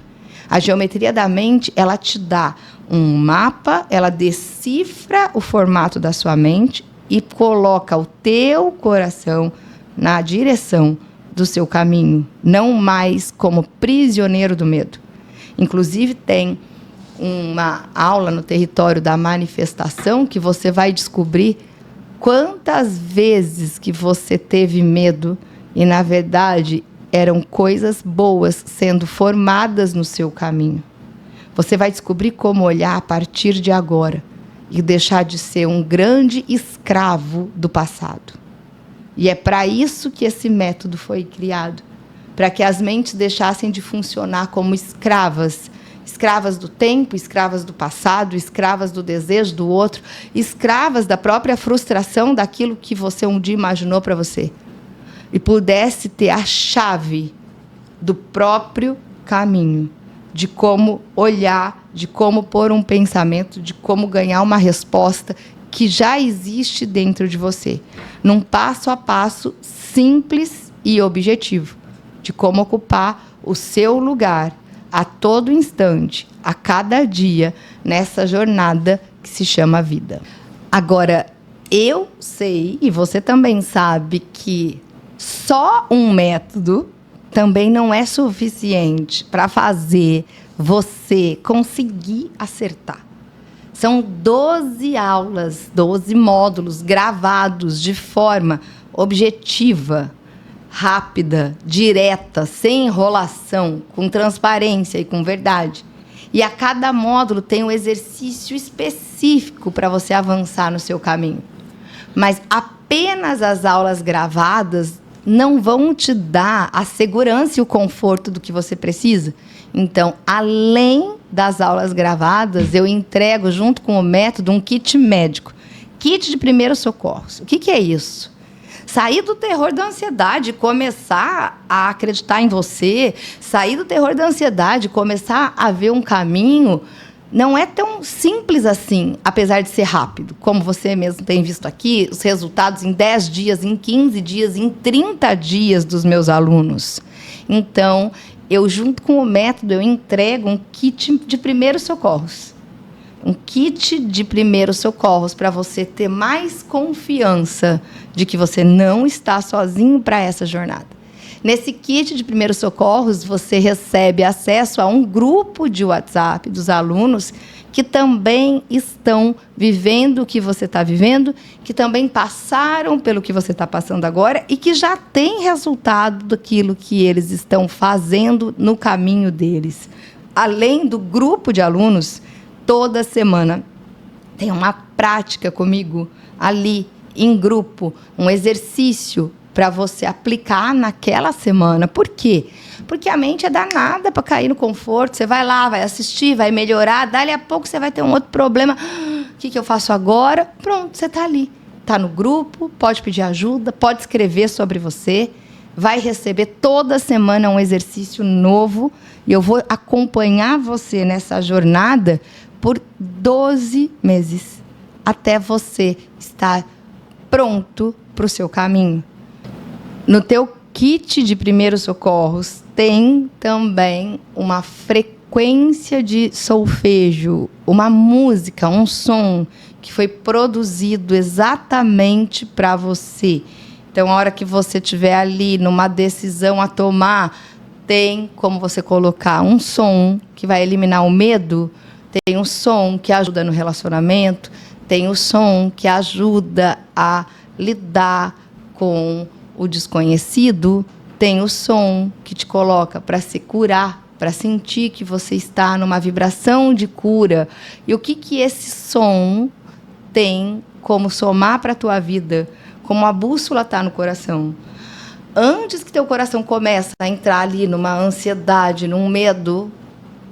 A geometria da mente, ela te dá um mapa, ela decifra o formato da sua mente e coloca o teu coração na direção do seu caminho, não mais como prisioneiro do medo. Inclusive, tem uma aula no território da manifestação que você vai descobrir quantas vezes que você teve medo e, na verdade, eram coisas boas sendo formadas no seu caminho. Você vai descobrir como olhar a partir de agora e deixar de ser um grande escravo do passado. E é para isso que esse método foi criado, para que as mentes deixassem de funcionar como escravas do tempo, escravas do passado, escravas do desejo do outro, escravas da própria frustração daquilo que você um dia imaginou para você. E pudesse ter a chave do próprio caminho, de como olhar, de como pôr um pensamento, de como ganhar uma resposta que já existe dentro de você, num passo a passo simples e objetivo, de como ocupar o seu lugar a todo instante, a cada dia, nessa jornada que se chama vida. Agora, eu sei, e você também sabe, que só um método também não é suficiente para fazer você conseguir acertar. São 12 aulas, 12 módulos gravados de forma objetiva, rápida, direta, sem enrolação, com transparência e com verdade. E a cada módulo tem um exercício específico para você avançar no seu caminho. Mas apenas as aulas gravadas não vão te dar a segurança e o conforto do que você precisa. Então, além das aulas gravadas, eu entrego, junto com o método, um kit médico. Kit de primeiros socorros. O que é isso? Sair do terror da ansiedade, começar a acreditar em você, sair do terror da ansiedade, começar a ver um caminho, não é tão simples assim, apesar de ser rápido. Como você mesmo tem visto aqui, os resultados em 10 dias, em 15 dias, em 30 dias dos meus alunos. Então, eu, junto com o método, eu entrego um kit de primeiros socorros. Um kit de primeiros socorros para você ter mais confiança de que você não está sozinho para essa jornada. Nesse kit de primeiros socorros, você recebe acesso a um grupo de WhatsApp dos alunos que também estão vivendo o que você está vivendo, que também passaram pelo que você está passando agora e que já têm resultado daquilo que eles estão fazendo no caminho deles. Além do grupo de alunos, toda semana tem uma prática comigo ali, em grupo, um exercício para você aplicar naquela semana. Por quê? Porque a mente é danada para cair no conforto. Você vai lá, vai assistir, vai melhorar, dali a pouco você vai ter um outro problema. O que eu faço agora? Pronto, você está ali. Está no grupo, pode pedir ajuda, pode escrever sobre você, vai receber toda semana um exercício novo e eu vou acompanhar você nessa jornada por 12 meses, até você estar pronto para o seu caminho. No teu kit de primeiros socorros tem também uma frequência de solfejo, uma música, um som que foi produzido exatamente para você. Então, a hora que você estiver ali numa decisão a tomar, tem como você colocar um som que vai eliminar o medo, tem um som que ajuda no relacionamento, tem o som que ajuda a lidar com o desconhecido, tem o som que te coloca para se curar, para sentir que você está numa vibração de cura. E o que esse som tem como somar para a tua vida, como a bússola está no coração. Antes que teu coração comece a entrar ali numa ansiedade, num medo,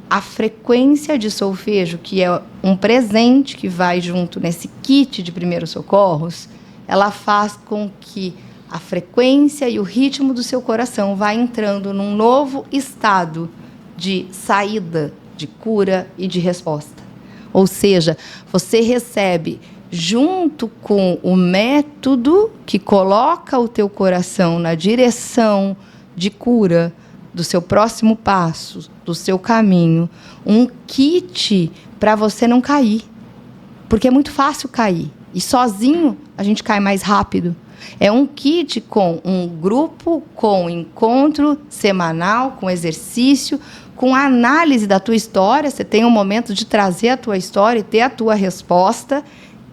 a frequência de solfejo, que é um presente que vai junto nesse kit de primeiros socorros, ela faz com que a frequência e o ritmo do seu coração vá entrando num novo estado de saída, de cura e de resposta. Ou seja, você recebe, junto com o método que coloca o teu coração na direção de cura, do seu próximo passo, do seu caminho, um kit para você não cair. Porque é muito fácil cair. E sozinho a gente cai mais rápido. É um kit com um grupo, com encontro semanal, com exercício, com análise da tua história. Você tem um momento de trazer a tua história e ter a tua resposta.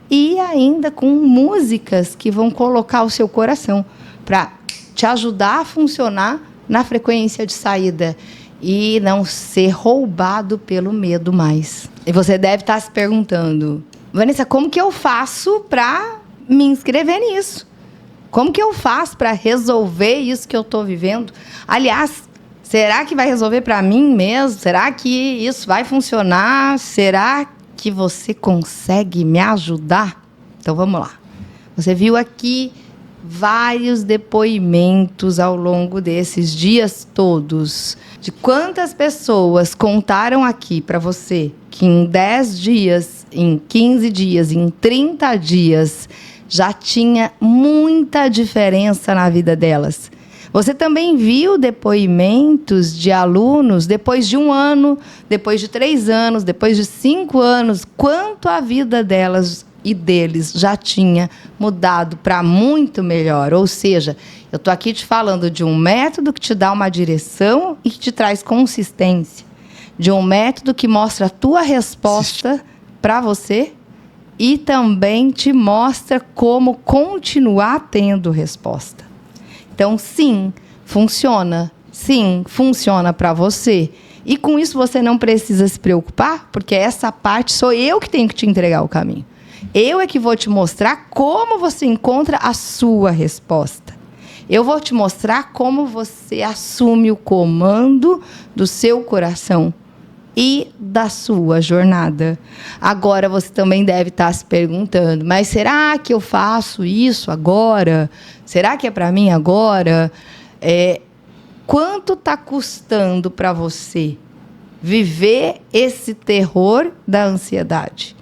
E ainda com músicas que vão colocar o seu coração para te ajudar a funcionar na frequência de saída e não ser roubado pelo medo mais. E você deve estar se perguntando, Vanessa, como que eu faço para me inscrever nisso? Como que eu faço para resolver isso que eu estou vivendo? Aliás, será que vai resolver para mim mesmo? Será que isso vai funcionar? Será que você consegue me ajudar? Então, vamos lá. Você viu aqui vários depoimentos ao longo desses dias todos. De quantas pessoas contaram aqui para você que em 10 dias, em 15 dias, em 30 dias... já tinha muita diferença na vida delas. Você também viu depoimentos de alunos depois de 1 ano, depois de 3 anos, depois de 5 anos, quanto a vida delas e deles já tinha mudado para muito melhor. Ou seja, eu estou aqui te falando de um método que te dá uma direção e que te traz consistência. De um método que mostra a tua resposta para você e também te mostra como continuar tendo resposta. Então, sim, funciona. Sim, funciona para você. E com isso você não precisa se preocupar, porque essa parte sou eu que tenho que te entregar o caminho. Eu é que vou te mostrar como você encontra a sua resposta. Eu vou te mostrar como você assume o comando do seu coração e da sua jornada. Agora você também deve estar se perguntando, mas será que eu faço isso agora? Será que é para mim agora? Quanto está custando para você viver esse terror da ansiedade?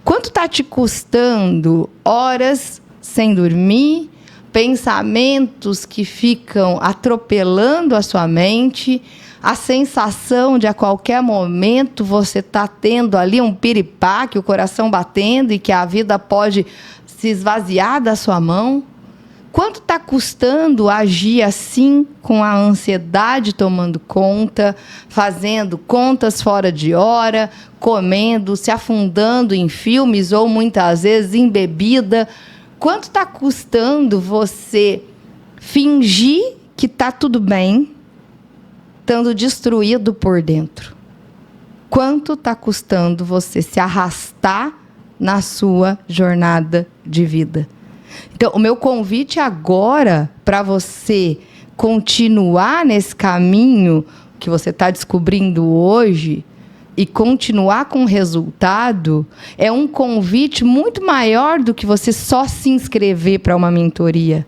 Quanto está te custando horas sem dormir, pensamentos que ficam atropelando a sua mente, a sensação de a qualquer momento você está tendo ali um piripaque, o coração batendo e que a vida pode se esvaziar da sua mão? Quanto está custando agir assim, com a ansiedade tomando conta, fazendo contas fora de hora, comendo, se afundando em filmes ou muitas vezes em bebida? Quanto está custando você fingir que está tudo bem, estando destruído por dentro? Quanto está custando você se arrastar na sua jornada de vida? Então, o meu convite agora para você continuar nesse caminho que você está descobrindo hoje e continuar com o resultado é um convite muito maior do que você só se inscrever para uma mentoria.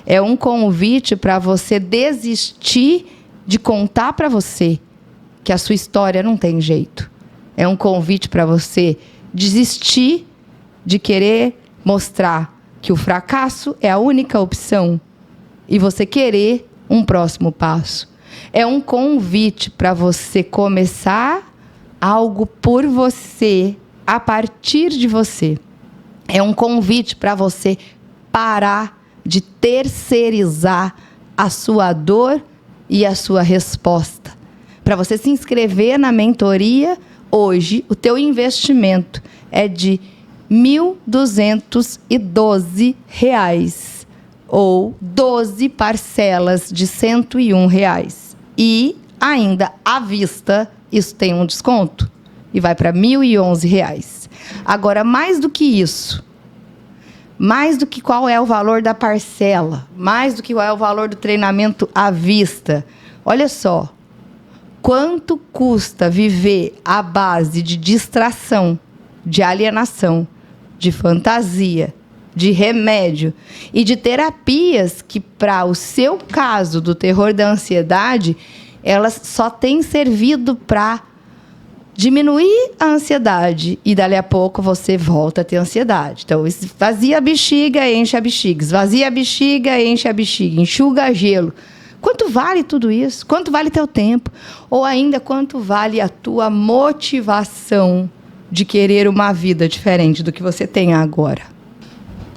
É um convite para você desistir de contar para você que a sua história não tem jeito. É um convite para você desistir de querer mostrar que o fracasso é a única opção e você querer um próximo passo. É um convite para você começar algo por você, a partir de você. É um convite para você parar de terceirizar a sua dor e a sua resposta. Para você se inscrever na mentoria, hoje o teu investimento é de R$ 1.212 ou 12 parcelas de R$ 101. E ainda à vista, isso tem um desconto e vai para R$ 1.011. Agora, mais do que isso, mais do que qual é o valor da parcela, mais do que qual é o valor do treinamento à vista, olha só, quanto custa viver à base de distração, de alienação, de fantasia, de remédio e de terapias que, para o seu caso do terror da ansiedade, elas só têm servido para diminuir a ansiedade e dali a pouco você volta a ter ansiedade. Então, esvazia a bexiga, enche a bexiga. Esvazia a bexiga, enche a bexiga. Enxuga gelo. Quanto vale tudo isso? Quanto vale teu tempo? Ou ainda, quanto vale a tua motivação de querer uma vida diferente do que você tem agora?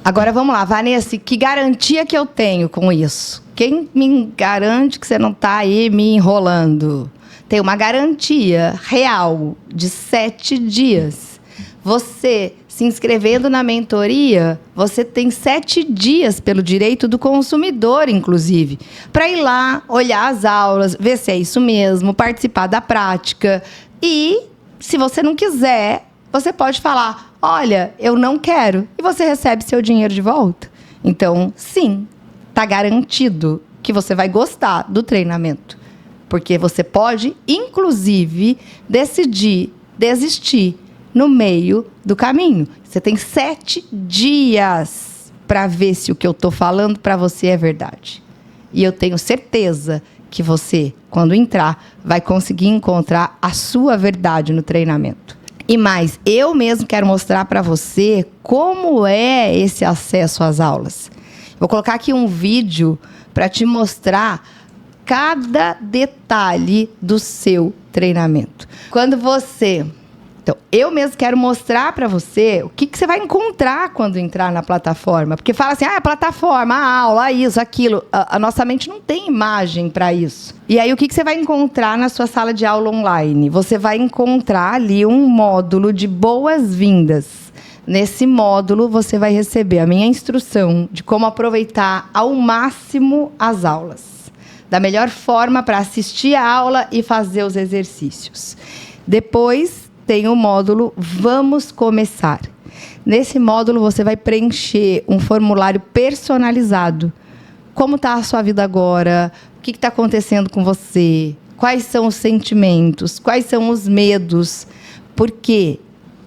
Agora, vamos lá, Vanessa, que garantia que eu tenho com isso? Quem me garante que você não está aí me enrolando? Tem uma garantia real de 7 dias. Você se inscrevendo na mentoria, você tem 7 dias pelo direito do consumidor, inclusive, para ir lá, olhar as aulas, ver se é isso mesmo, participar da prática. E, se você não quiser, você pode falar, olha, eu não quero, e você recebe seu dinheiro de volta. Então, sim, está garantido que você vai gostar do treinamento. Porque você pode, inclusive, decidir desistir no meio do caminho. Você tem 7 dias para ver se o que eu estou falando para você é verdade. E eu tenho certeza que você, quando entrar, vai conseguir encontrar a sua verdade no treinamento. E mais, eu mesmo quero mostrar para você como é esse acesso às aulas. Vou colocar aqui um vídeo para te mostrar cada detalhe do seu treinamento. Quando você... Então, eu mesmo quero mostrar para você o que você vai encontrar quando entrar na plataforma. Porque fala assim, a plataforma, a aula, isso, aquilo. A nossa mente não tem imagem para isso. E aí, o que você vai encontrar na sua sala de aula online? Você vai encontrar ali um módulo de boas-vindas. Nesse módulo, você vai receber a minha instrução de como aproveitar ao máximo as aulas. Da melhor forma para assistir a aula e fazer os exercícios. Depois, tem o módulo Vamos Começar. Nesse módulo, você vai preencher um formulário personalizado. Como está a sua vida agora? O que está acontecendo com você? Quais são os sentimentos? Quais são os medos? Porque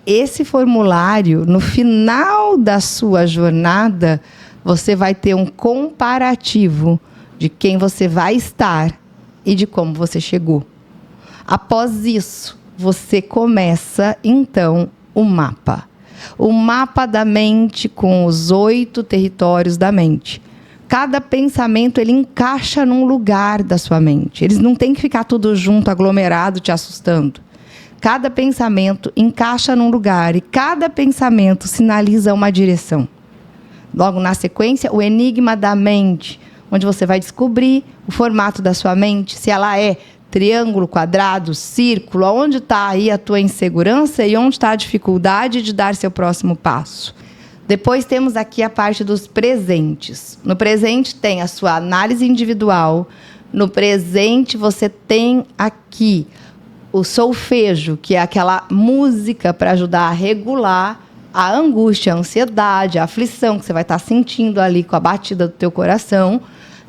esse formulário, no final da sua jornada, você vai ter um comparativo de quem você vai estar e de como você chegou. Após isso, você começa, então, o mapa. O mapa da mente com os 8 territórios da mente. Cada pensamento, ele encaixa num lugar da sua mente. Eles não têm que ficar tudo junto, aglomerado, te assustando. Cada pensamento encaixa num lugar e cada pensamento sinaliza uma direção. logo na sequência, o Enigma da Mente, onde você vai descobrir o formato da sua mente, se ela é triângulo, quadrado, círculo, onde está aí a tua insegurança e onde está a dificuldade de dar seu próximo passo. Depois temos aqui a parte dos presentes. No presente tem a sua análise individual. No presente você tem aqui o solfejo, que é aquela música para ajudar a regular a angústia, a ansiedade, a aflição que você vai estar sentindo ali com a batida do teu coração.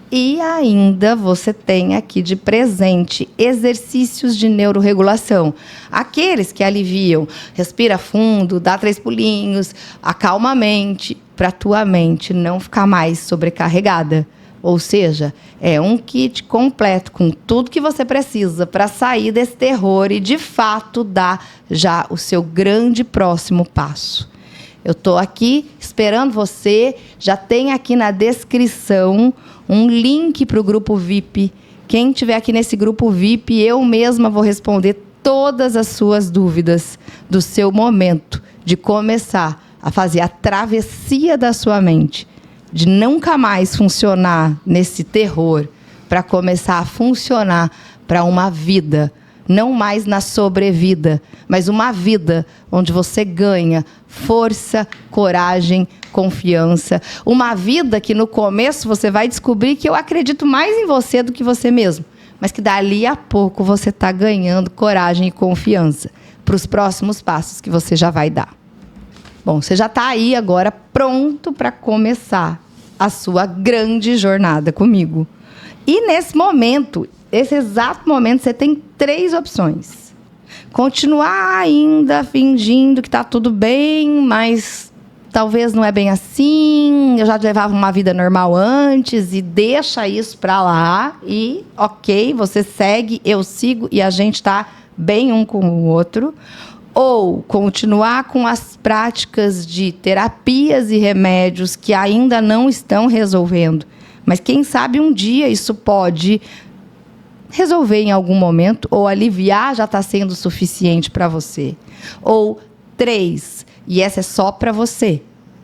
E ainda você tem aqui de presente exercícios de neurorregulação. Aqueles que aliviam, respira fundo, dá 3 pulinhos, acalma a mente, para a tua mente não ficar mais sobrecarregada. Ou seja, é um kit completo com tudo que você precisa para sair desse terror e, de fato, dar já o seu grande próximo passo. Eu estou aqui esperando você, já tem aqui na descrição um link para o grupo VIP. Quem estiver aqui nesse grupo VIP, eu mesma vou responder todas as suas dúvidas do seu momento de começar a fazer a travessia da sua mente, de nunca mais funcionar nesse terror, para começar a funcionar para uma vida, não mais na sobrevida, mas uma vida onde você ganha força, coragem, confiança. Uma vida que no começo você vai descobrir que eu acredito mais em você do que você mesmo, mas que dali a pouco você está ganhando coragem e confiança para os próximos passos que você já vai dar. Bom, você já está aí agora pronto para começar a sua grande jornada comigo. E nesse momento, esse exato momento, você tem 3 opções. Continuar ainda fingindo que está tudo bem, mas talvez não é bem assim, eu já levava uma vida normal antes e deixa isso para lá e, ok, você segue, eu sigo e a gente está bem um com o outro. Ou continuar com as práticas de terapias e remédios que ainda não estão resolvendo. Mas quem sabe um dia isso pode resolver em algum momento, ou aliviar já está sendo suficiente para você. Ou 3, e essa é só para você,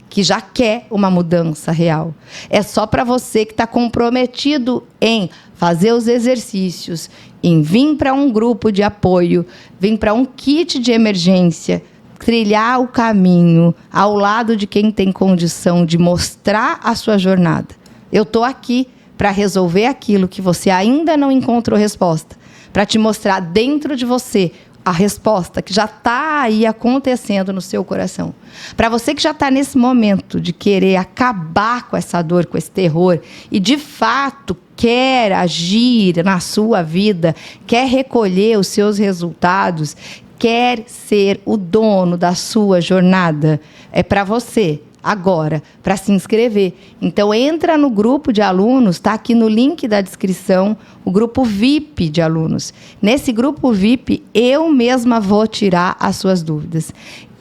que já quer uma mudança real. É só para você que está comprometido em fazer os exercícios, em vir para um grupo de apoio, vir para um kit de emergência, trilhar o caminho ao lado de quem tem condição de mostrar a sua jornada. Eu estou aqui para resolver aquilo que você ainda não encontrou resposta, para te mostrar dentro de você a resposta que já está aí acontecendo no seu coração. Para você que já está nesse momento de querer acabar com essa dor, com esse terror, e de fato quer agir na sua vida, quer recolher os seus resultados, quer ser o dono da sua jornada, é para você. Agora, para se inscrever. Então, entra no grupo de alunos, está aqui no link da descrição, o grupo VIP de alunos. Nesse grupo VIP, eu mesma vou tirar as suas dúvidas.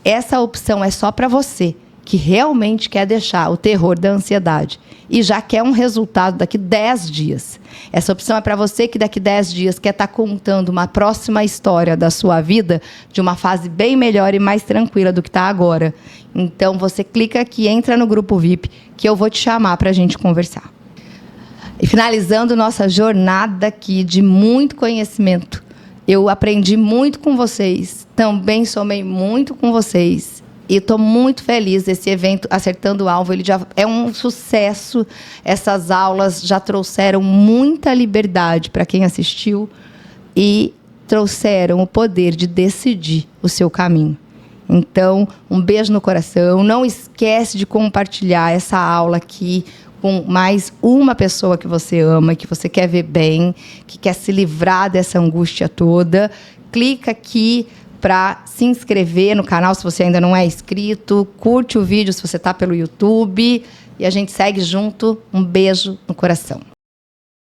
Essa opção é só para você, que realmente quer deixar o terror da ansiedade e já quer um resultado daqui 10 dias. Essa opção é para você que daqui 10 dias quer estar contando uma próxima história da sua vida, de uma fase bem melhor e mais tranquila do que está agora. Então, você clica aqui, entra no grupo VIP, que eu vou te chamar para a gente conversar. E finalizando nossa jornada aqui de muito conhecimento, eu aprendi muito com vocês, também somei muito com vocês. E estou muito feliz desse evento Acertando o Alvo. Ele já é um sucesso. Essas aulas já trouxeram muita liberdade para quem assistiu e trouxeram o poder de decidir o seu caminho. Então, um beijo no coração. Não esquece de compartilhar essa aula aqui com mais uma pessoa que você ama, que você quer ver bem, que quer se livrar dessa angústia toda. Clica aqui para se inscrever no canal se você ainda não é inscrito. Curte o vídeo se você está pelo YouTube. E a gente segue junto. Um beijo no coração.